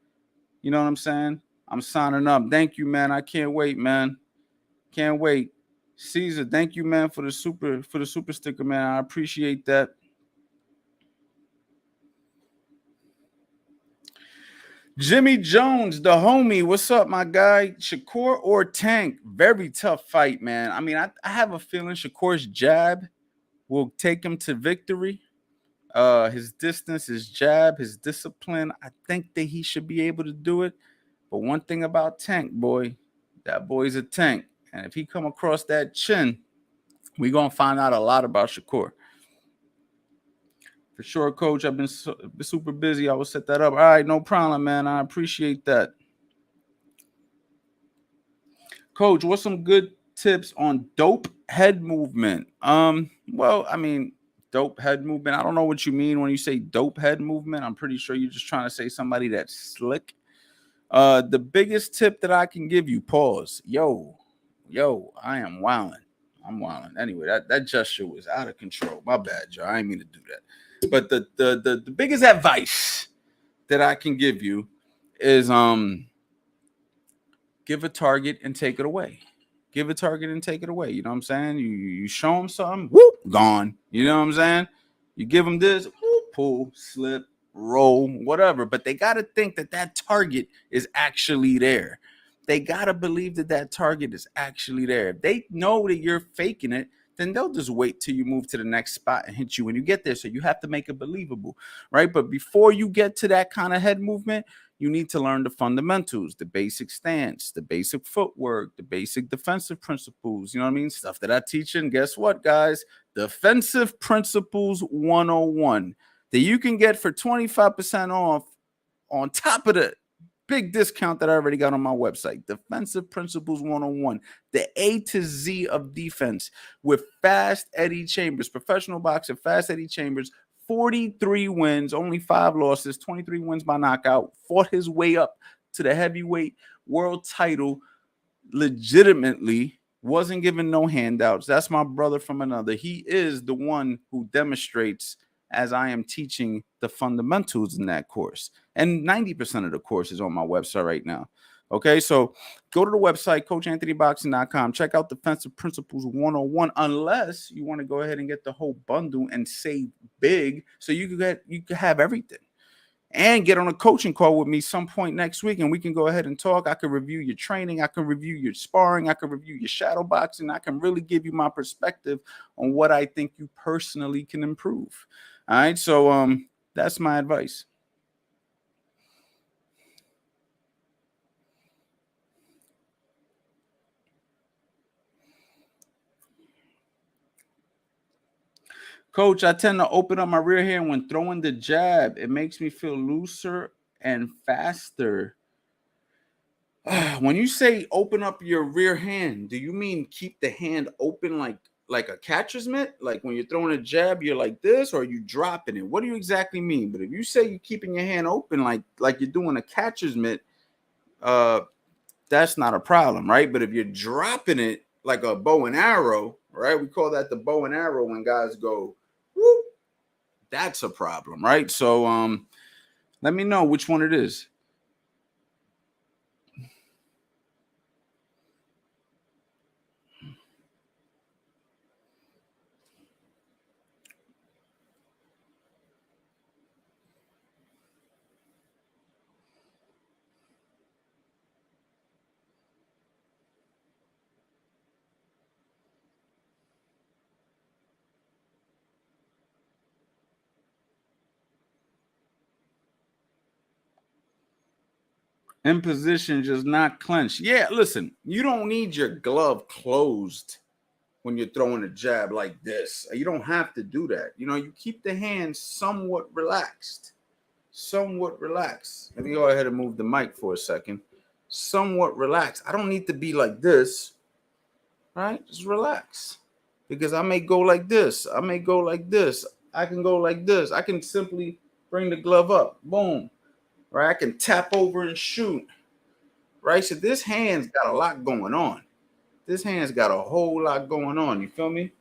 You know what I'm saying? I'm signing up. Thank you, man. I can't wait, man. Can't wait. Caesar, thank you, man, for the super sticker, man. I appreciate that. Jimmy Jones, the homie. What's up, my guy? Shakur or Tank? Very tough fight, man. I mean, I have a feeling Shakur's jab will take him to victory. His distance, his jab, his discipline. I think that he should be able to do it. But one thing about Tank, boy, that boy's a tank. And if he come across that chin, we're going to find out a lot about Shakur. For sure, Coach. I've been super busy. I will set that up. All right, no problem, man. I appreciate that. Coach, what's some good tips on dope head movement? Well, I mean, dope head movement. I don't know what you mean when you say dope head movement. I'm pretty sure you're just trying to say somebody that's slick. The biggest tip that I can give you, pause. Yo, I am wilding. I'm wilding. Anyway, that gesture was out of control. My bad, Joe. I didn't mean to do that. But the biggest advice that I can give you is give a target and take it away. Give a target and take it away. You know what I'm saying? You show them something, whoop, gone. You know what I'm saying? You give them this, whoop, pull, slip, roll, whatever. But they got to think that target is actually there. They got to believe that target is actually there. If they know that you're faking it, then they'll just wait till you move to the next spot and hit you when you get there. So you have to make it believable, right? But before you get to that kind of head movement, you need to learn the fundamentals, the basic stance, the basic footwork, the basic defensive principles. You know what I mean? Stuff that I teach. And guess what, guys? Defensive Principles 101 that you can get for 25% off on top of the big discount that I already got on my website. Defensive Principles 101, the A to Z of defense with Fast Eddie Chambers, professional boxer, Fast Eddie Chambers, 43 wins, only 5 losses, 23 wins by knockout, fought his way up to the heavyweight world title legitimately, wasn't given no handouts. That's my brother from another. He is the one who demonstrates as I am teaching the fundamentals in that course. And 90% of the course is on my website right now. Okay, so go to the website, CoachAnthonyBoxing.com. Check out Defensive Principles 101, unless you want to go ahead and get the whole bundle and save big so you can have everything. And get on a coaching call with me some point next week, and we can go ahead and talk. I can review your training. I can review your sparring. I can review your shadow boxing. I can really give you my perspective on what I think you personally can improve. All right, so that's my advice. Coach, I tend to open up my rear hand when throwing the jab. It makes me feel looser and faster. When you say open up your rear hand, do you mean keep the hand open like a catcher's mitt? Like when you're throwing a jab, you're like this, or are you dropping it? What do you exactly mean? But if you say you're keeping your hand open like you're doing a catcher's mitt, that's not a problem, right? But if you're dropping it like a bow and arrow, right? We call that the bow and arrow when guys go, whoop, that's a problem, right? So let me know which one it is. In position, just not clench. Yeah, listen, you don't need your glove closed when you're throwing a jab like this. You don't have to do that. You know, you keep the hand somewhat relaxed. Somewhat relaxed. Let me go ahead and move the mic for a second. Somewhat relaxed. I don't need to be like this, right? Just relax. Because I may go like this. I may go like this. I can go like this. I can simply bring the glove up. Boom. Right? I can tap over and shoot. Right? So this hand's got a lot going on. This hand's got a whole lot going on. You feel me?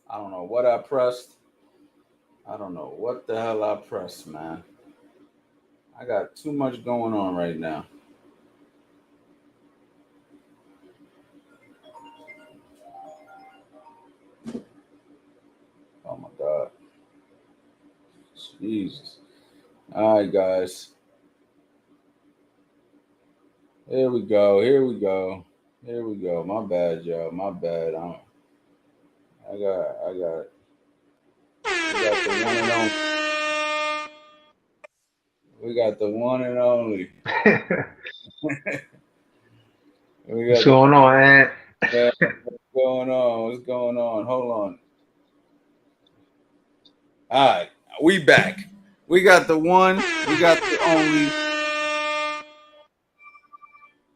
I don't know what I pressed. I don't know what the hell I pressed, man. I got too much going on right now. Oh my God. Jesus. All right, guys. Here we go. Here we go. Here we go. My bad, y'all. My bad. I got the one and only. We got the one and only. What's going on, man? Yeah, what's going on? What's going on? Hold on. All right, we back. We got the one. We got the only.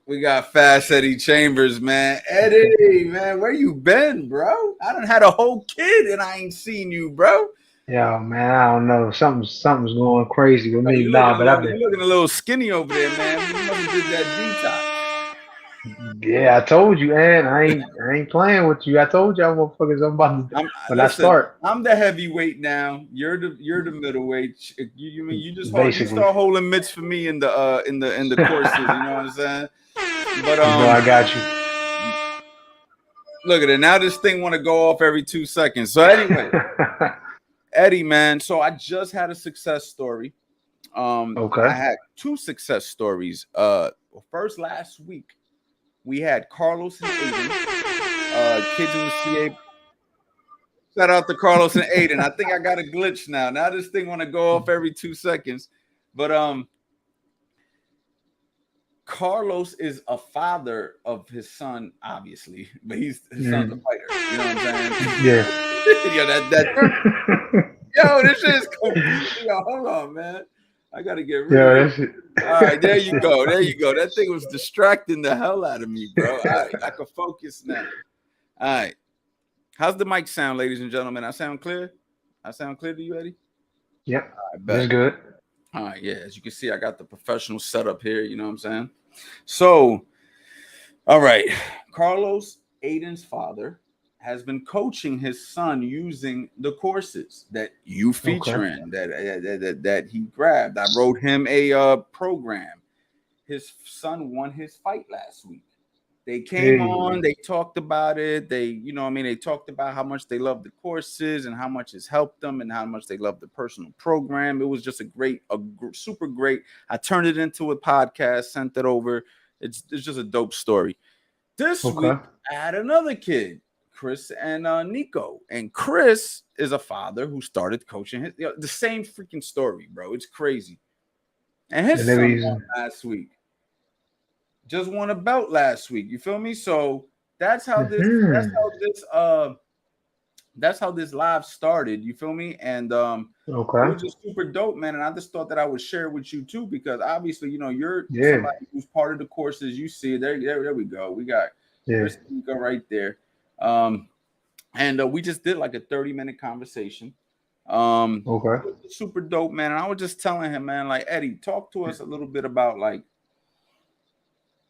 We got Fast Eddie Chambers, man. Eddie, man, where you been, bro? I done had a whole kid and I ain't seen you, bro. Yo, man, I don't know. Something's going crazy with me. You're But I've been. You're looking a little skinny over there, man. You must have did that detox. Yeah, I told you, man. I ain't playing with you. I told y'all, motherfuckers, I'm about to. When I start, I'm the heavyweight now. You're the middleweight. You just start holding mitts for me in the courses. You know what I'm saying? But I got you. look at it. Now this thing want to go off every 2 seconds. So anyway, Eddie, man. So I just had a success story. Okay. I had 2 success stories. First last week we had Carlos and Aiden, kids in the CA. Shout out to Carlos and Aiden. I think I got a glitch now. Now this thing want to go off every 2 seconds. But Carlos is a father of his son, obviously, but his son's a fighter. You know what I'm saying? Yeah. Yo, this shit is confusing. Yo, hold on, man. I gotta get rid of it. All right, there you go. There you go. That thing was distracting the hell out of me, bro. All right, I can focus now. All right. How's the mic sound, ladies and gentlemen? I sound clear? I sound clear to you, Eddie? Yep. Right, that's good. All right, yeah. As you can see, I got the professional setup here. You know what I'm saying? So, all right. Carlos, Aiden's father, has been coaching his son using the courses that you feature in, that he grabbed. I wrote him a program. His son won his fight last week. They came on, they talked about it. They talked about how much they love the courses and how much it's helped them and how much they love the personal program. It was just super great. I turned it into a podcast, sent it over. It's just a dope story. This week, I had another kid, Chris and Nico. And Chris is a father who started coaching the same freaking story, bro. It's crazy. And his son won last week. Just won a belt last week. You feel me? So that's how this live started. You feel me? And it was just super dope, man. And I just thought that I would share with you too, because obviously, you're somebody who's part of the courses. You see, there we go. We got Chris Nico right there. And we just did like a 30-minute conversation. Super dope, man. And I was just telling him, man, like, Eddie, talk to us a little bit about like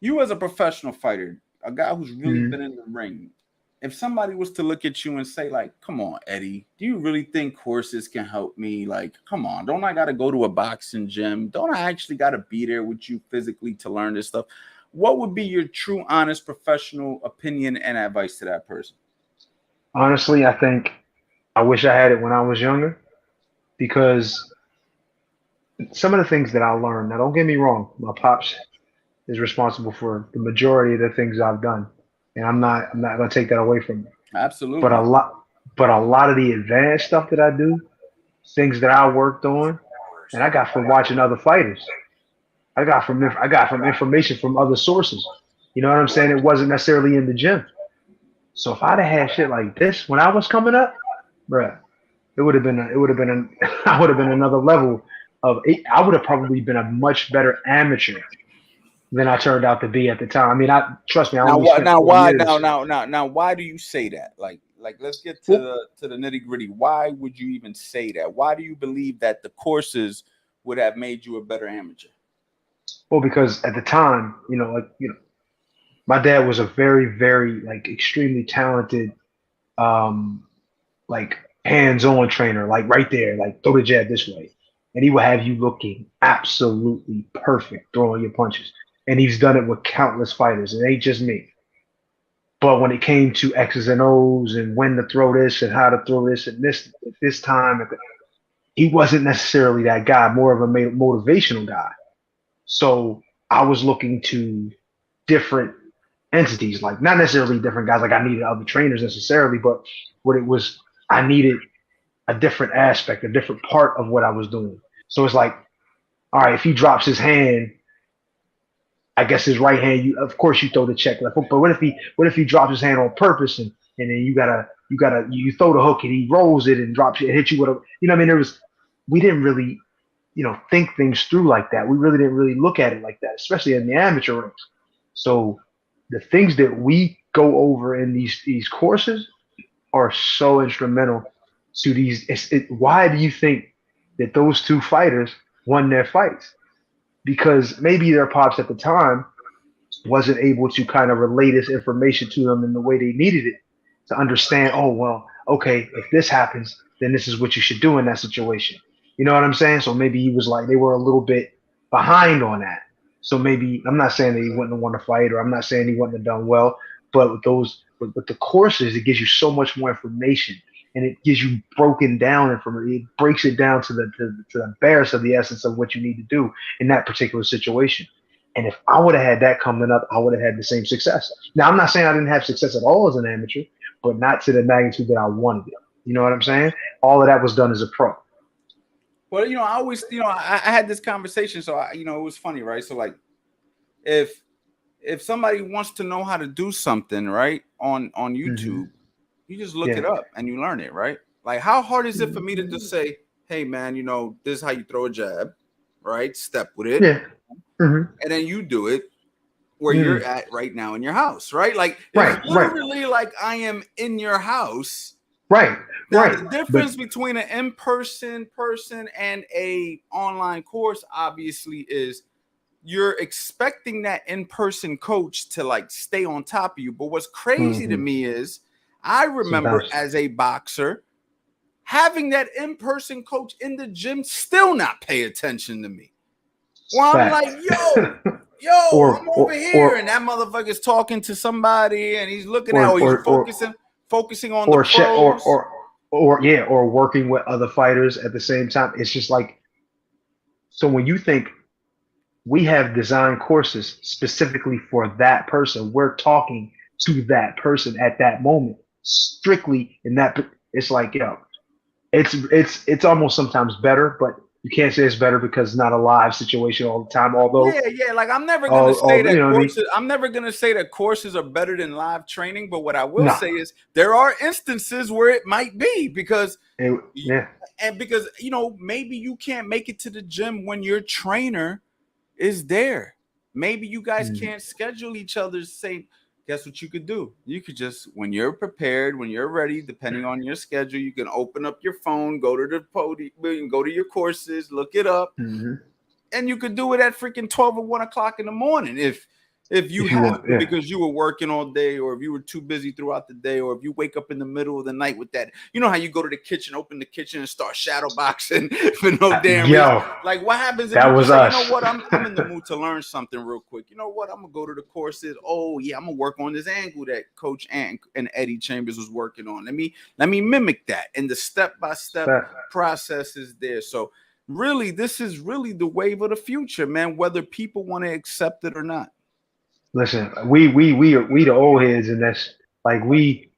you as a professional fighter, a guy who's really been in the ring. If somebody was to look at you and say, like, come on, Eddie, do you really think courses can help me? Like, come on, don't I got to go to a boxing gym? Don't I actually got to be there with you physically to learn this stuff? What would be your true, honest, professional opinion and advice to that person? Honestly, I think I wish I had it when I was younger, because some of the things that I learned, now don't get me wrong, my pops is responsible for the majority of the things I've done, and I'm not going to take that away from him. Absolutely. But a lot of the advanced stuff that I do, things that I worked on, and I got from watching other fighters. I got from information from other sources. You know what I'm saying? It wasn't necessarily in the gym. So if I'd have had shit like this when I was coming up, bruh, I would have been another level of. I would have probably been a much better amateur than I turned out to be at the time. I mean, trust me. Now, why do you say that? Like, let's get to the nitty gritty. Why would you even say that? Why do you believe that the courses would have made you a better amateur? Well, because at the time, my dad was a very, very extremely talented, hands-on trainer, right there, throw the jab this way, and he would have you looking absolutely perfect throwing your punches. And he's done it with countless fighters. It ain't just me. But when it came to X's and O's and when to throw this and how to throw this and this time, he wasn't necessarily that guy, more of a motivational guy. So I was looking to different entities, not necessarily different guys. I needed other trainers necessarily, but what it was, I needed a different aspect, a different part of what I was doing. So it's like, all right, if he drops his hand, I guess his right hand, of course you throw the check left hook. But what if he drops his hand on purpose and then you throw the hook and he rolls it and drops it and hits you with a, we didn't really, think things through like that. We really didn't really look at it like that, especially in the amateur ranks. So the things that we go over in these courses are so instrumental to these. Why do you think that those two fighters won their fights? Because maybe their pops at the time wasn't able to kind of relay this information to them in the way they needed it to understand, oh, well, okay, if this happens, then this is what you should do in that situation. You know what I'm saying? So maybe he was they were a little bit behind on that. So maybe I'm not saying that he wouldn't have won the fight, or I'm not saying he wouldn't have done well, but with the courses, it gives you so much more information, and it gives you broken down information. It breaks it down to the barest of the essence of what you need to do in that particular situation. And if I would have had that coming up, I would have had the same success. Now, I'm not saying I didn't have success at all as an amateur, but not to the magnitude that I wanted it. You know what I'm saying? All of that was done as a pro. Well, I always, I had this conversation, so it was funny, right? So like, if somebody wants to know how to do something, right, on YouTube, you just look it up and you learn it, right? Like, how hard is it for me to just say, hey, man, this is how you throw a jab, right? Step with it. Yeah. And then you do it where you're at right now in your house, right? Like, it's literally like I am in your house. Right. Now, the difference between an in-person person and a online course, obviously, is you're expecting that in-person coach to like stay on top of you. But what's crazy to me is I remember as a boxer having that in-person coach in the gym still not pay attention to me. Well, I'm like, yo, I'm over here, and that motherfucker's talking to somebody, and he's looking at, he's focusing on the pros, or working with other fighters at the same time. It's just like, so when you think we have designed courses specifically for that person, we're talking to that person at that moment, strictly in that. It's like, it's almost sometimes better, but you can't say it's better because it's not a live situation all the time. Although, like I'm never gonna say that courses. I mean? I'm never gonna say that courses are better than live training. But what I will say is there are instances where it might be because, and because maybe you can't make it to the gym when your trainer is there. Maybe you guys can't schedule each other's same. Guess what you could do? You could just, when you're prepared, when you're ready, depending on your schedule, you can open up your phone, go to the podium, go to your courses, look it up, and you could do it at freaking 12 or 1 o'clock in the morning if you have to, because you were working all day, or if you were too busy throughout the day, or if you wake up in the middle of the night with that. You know how you go to the kitchen, open the kitchen, and start shadow boxing for no damn reason. Like, what happens if that you was say, us. you know what, I'm in the mood to learn something real quick. You know what, I'm gonna go to the courses. Oh yeah, I'm gonna work on this angle that Coach and Eddie Chambers was working on. Let me mimic that, and the step-by-step process is there. So really, this is really the wave of the future, man, whether people want to accept it or not. Listen, we the old heads, and that's like we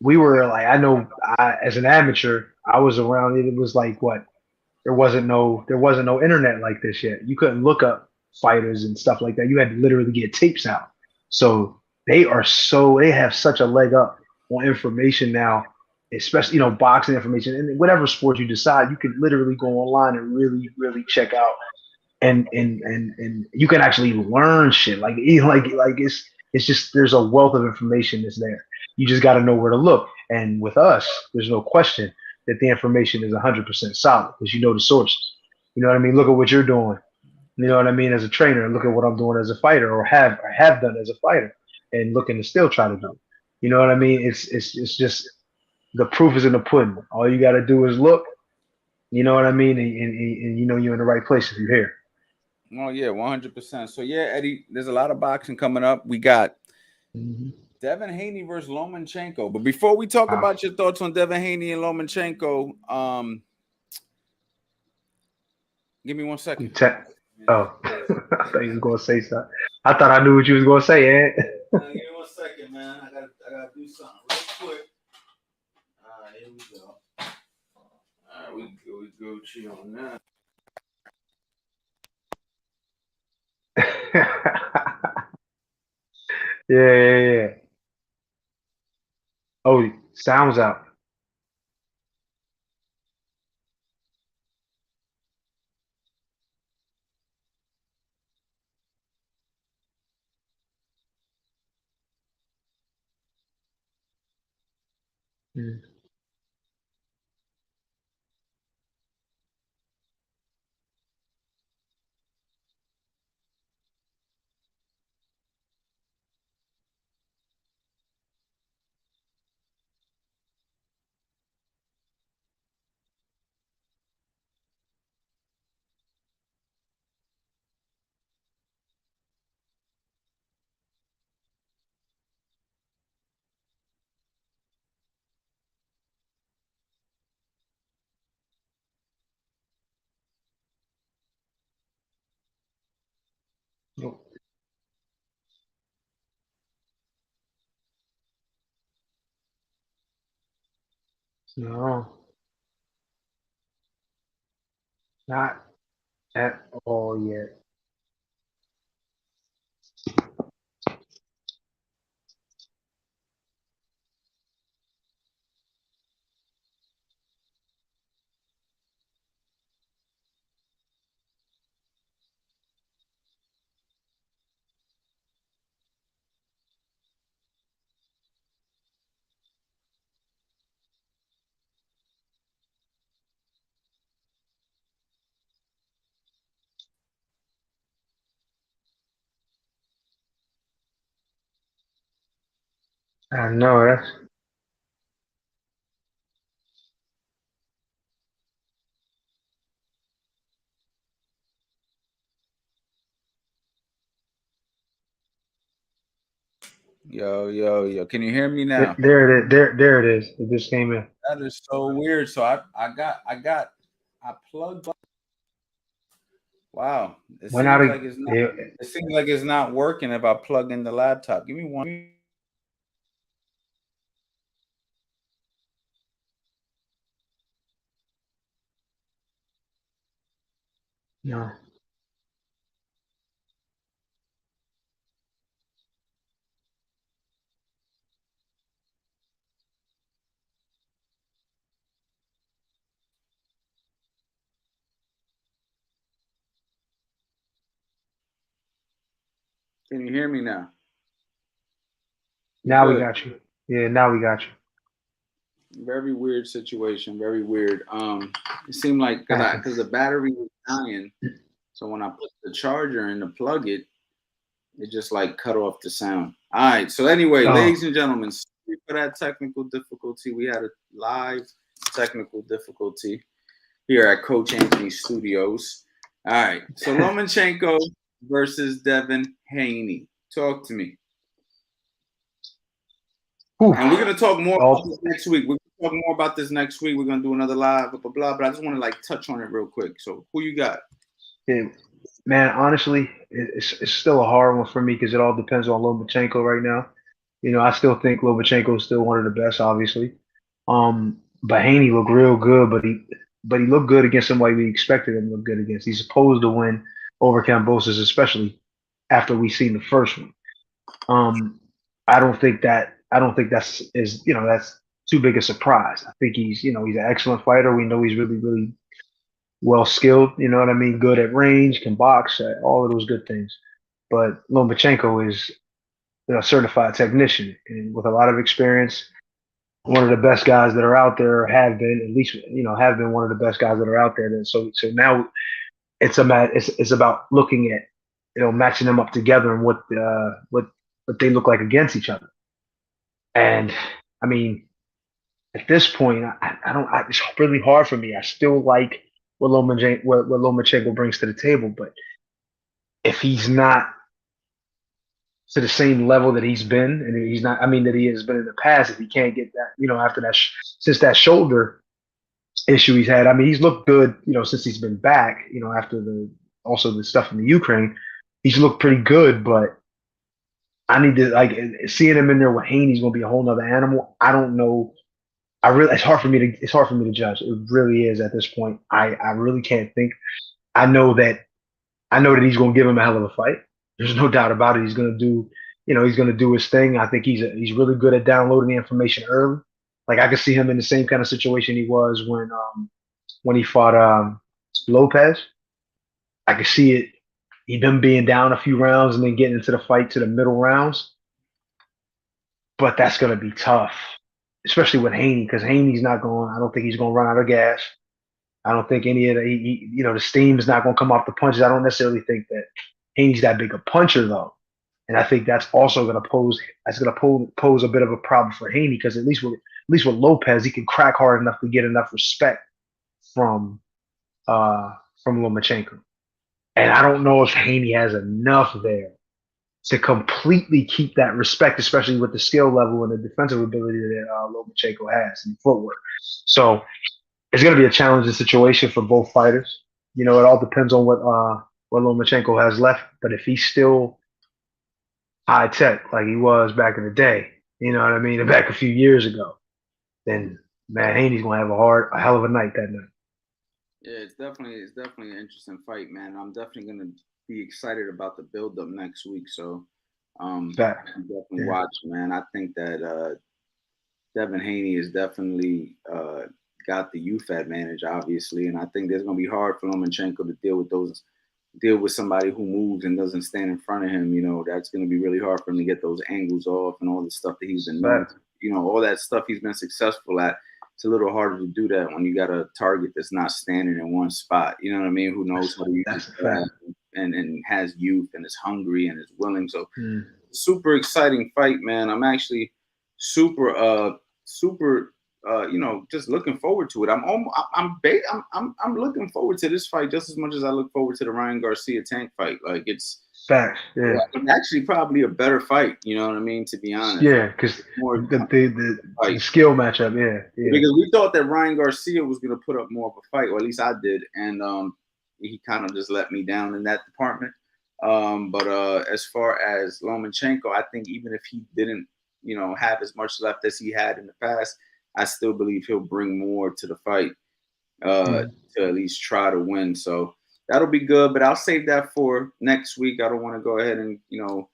were like, I know, as an amateur, I was around it. It was like, what, there wasn't no internet like this yet. You couldn't look up fighters and stuff like that. You had to literally get tapes out. So they have such a leg up on information now, especially boxing information, and whatever sport you decide, you can literally go online and really check out, and you can actually learn shit. Like it's just, there's a wealth of information that's there. You just got to know where to look. And with us, there's no question that the information is 100% solid because you know the sources. You know what I mean? Look at what you're doing. You know what I mean? As a trainer, and look at what I'm doing as a fighter, or have done as a fighter, and looking to still try to do. You know what I mean? It's just, the proof is in the pudding. All you got to do is look. You know what I mean? And you know you're in the right place if you're here. Oh yeah, 100%. So yeah, Eddie, there's a lot of boxing coming up. We got Devin Haney versus Lomachenko. But before we talk about your thoughts on Devin Haney and Lomachenko, give me 1 second. Oh, I thought you was gonna say something. I thought I knew what you was gonna say, Ed. Give me 1 second, man. I gotta do something real quick. All right, here we go. All right, we go cheat on that. Yeah. Oh, sounds out. Mm. No, not at all yet. I know that's Yo. Can you hear me now? there. It is. There it is. It just came in. That is so weird. So I plugged. Wow, it Went out seems of like it's not. it, It seems like it's not working if I plug in the laptop. Give me one. no. Can you hear me now? You Now we good? got you. Yeah, now we got you. Very weird situation. Very weird. It seemed like Happens. because the battery was dying, so when I put the charger in to plug it, it just like cut off the sound. All right. So anyway, Oh, ladies and gentlemen, sorry for that technical difficulty. We had a live technical difficulty here at Coach Anthony Studios. All right. So Lomachenko versus Devin Haney. Talk to me. whew. And we're gonna talk more All, about this next week. We're gonna talk more about this next week. We're gonna do another live, blah blah blah. But I just want to like touch on it real quick. So who you got? yeah, man, honestly, it's still a hard one for me because it all depends on Lomachenko right now. You know, I still think Lomachenko is still one of the best, obviously. But Haney looked real good, but he looked good against somebody we expected him to look good against. He's supposed to win over Cambosis, especially after we seen the first one. Um, I don't think that's that's too big a surprise. I think he's an excellent fighter. We know he's really, really well skilled, you know what I mean? Good at range, can box, all of those good things. But Lomachenko is a certified technician and with a lot of experience, one of the best guys that are out there, have been at least have been one of the best guys that are out there. And so now it's about looking at matching them up together and what they look like against each other. And I mean, at this point, I don't. It's really hard for me. I still like what Lomachenko brings to the table, but if he's not to the same level that he's been, and he's not, I mean, that he has been in the past, if he can't get that, after that, since that shoulder issue he's had, I mean, he's looked good, since he's been back, after also the stuff in the Ukraine, he's looked pretty good, but I need to like seeing him in there with Haney's going to be a whole nother animal. I don't know. It's hard for me to judge. It really is at this point. I really can't think. I know that he's going to give him a hell of a fight. There's no doubt about it. He's going to do his thing. I think he's really good at downloading the information early. Like I could see him in the same kind of situation he was when he fought Lopez. I could see it. Him being down a few rounds and then getting into the fight to the middle rounds. But that's going to be tough, especially with Haney, because Haney's not going. I don't think he's going to run out of gas. I don't think any of the steam is not going to come off the punches. I don't necessarily think that Haney's that big a puncher though, and I think that's also going to pose a bit of a problem for Haney because at least with Lopez, he can crack hard enough to get enough respect from Lomachenko, and I don't know if Haney has enough there to completely keep that respect, especially with the skill level and the defensive ability that Lomachenko has and footwork. So it's going to be a challenging situation for both fighters. It all depends on what what Lomachenko has left. But if he's still high tech like he was back in the day, you know what I mean, back a few years ago, then man, Haney's gonna have a hell of a night that night. Yeah, it's definitely an interesting fight, man. I'm definitely gonna be excited about the build up next week. So Fact. definitely watch, man. I think that Devin Haney is definitely got the youth advantage, obviously, and I think there's gonna be hard for Lomachenko to deal with somebody who moves and doesn't stand in front of him. You know, that's gonna be really hard for him to get those angles off and all the stuff that he's been known. You know, all that stuff he's been successful at. It's a little harder to do that when you got a target that's not standing in one spot. You know what I mean? Who knows how to use it and has youth and is hungry and is willing. So super exciting fight, man. I'm actually super you know, just looking forward to it. I'm looking forward to this fight just as much as I look forward to the Ryan Garcia Tank fight. Like it's facts. Yeah. It's actually probably a better fight, you know what I mean, to be honest. Yeah, because the skill matchup, yeah. Because we thought that Ryan Garcia was gonna put up more of a fight, or at least I did, and he kind of just let me down in that department. But as far as Lomachenko, I think even if he didn't, you know, have as much left as he had in the past, I still believe he'll bring more to the fight to at least try to win. So that'll be good, but I'll save that for next week. I don't want to go ahead and, you know,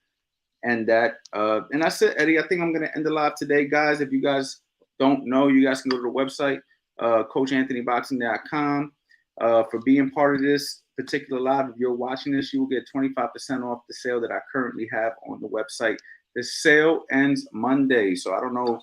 end that. And that's it, Eddie. I think I'm going to end the live today, guys. If you guys don't know, you guys can go to the website, CoachAnthonyBoxing.com. For being part of this particular live, if you're watching this, you will get 25% off the sale that I currently have on the website. The sale ends Monday, so I don't know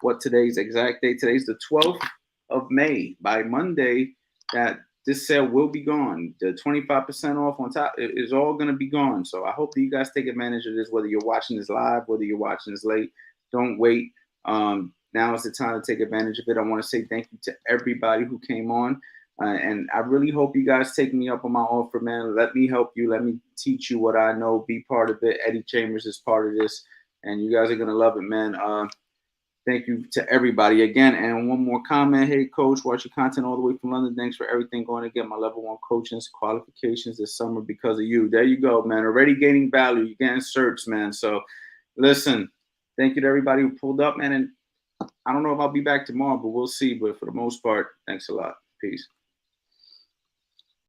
what today's exact date. Today's the 12th of May. By Monday, that this sale will be gone. The 25% off on top is all going to be gone. So I hope that you guys take advantage of this, whether you're watching this live, whether you're watching this late. Don't wait. Now is the time to take advantage of it. I want to say thank you to everybody who came on. And I really hope you guys take me up on my offer, man. Let me help you. Let me teach you what I know. Be part of it. Eddie Chambers is part of this. And you guys are going to love it, man. Thank you to everybody again. And one more comment. Hey, coach, watch your content all the way from London. Thanks for everything. Going to get my level 1 coaching qualifications this summer because of you. There you go, man. Already gaining value. You're getting searched, man. So listen, thank you to everybody who pulled up, man. And I don't know if I'll be back tomorrow, but we'll see. But for the most part, thanks a lot. Peace.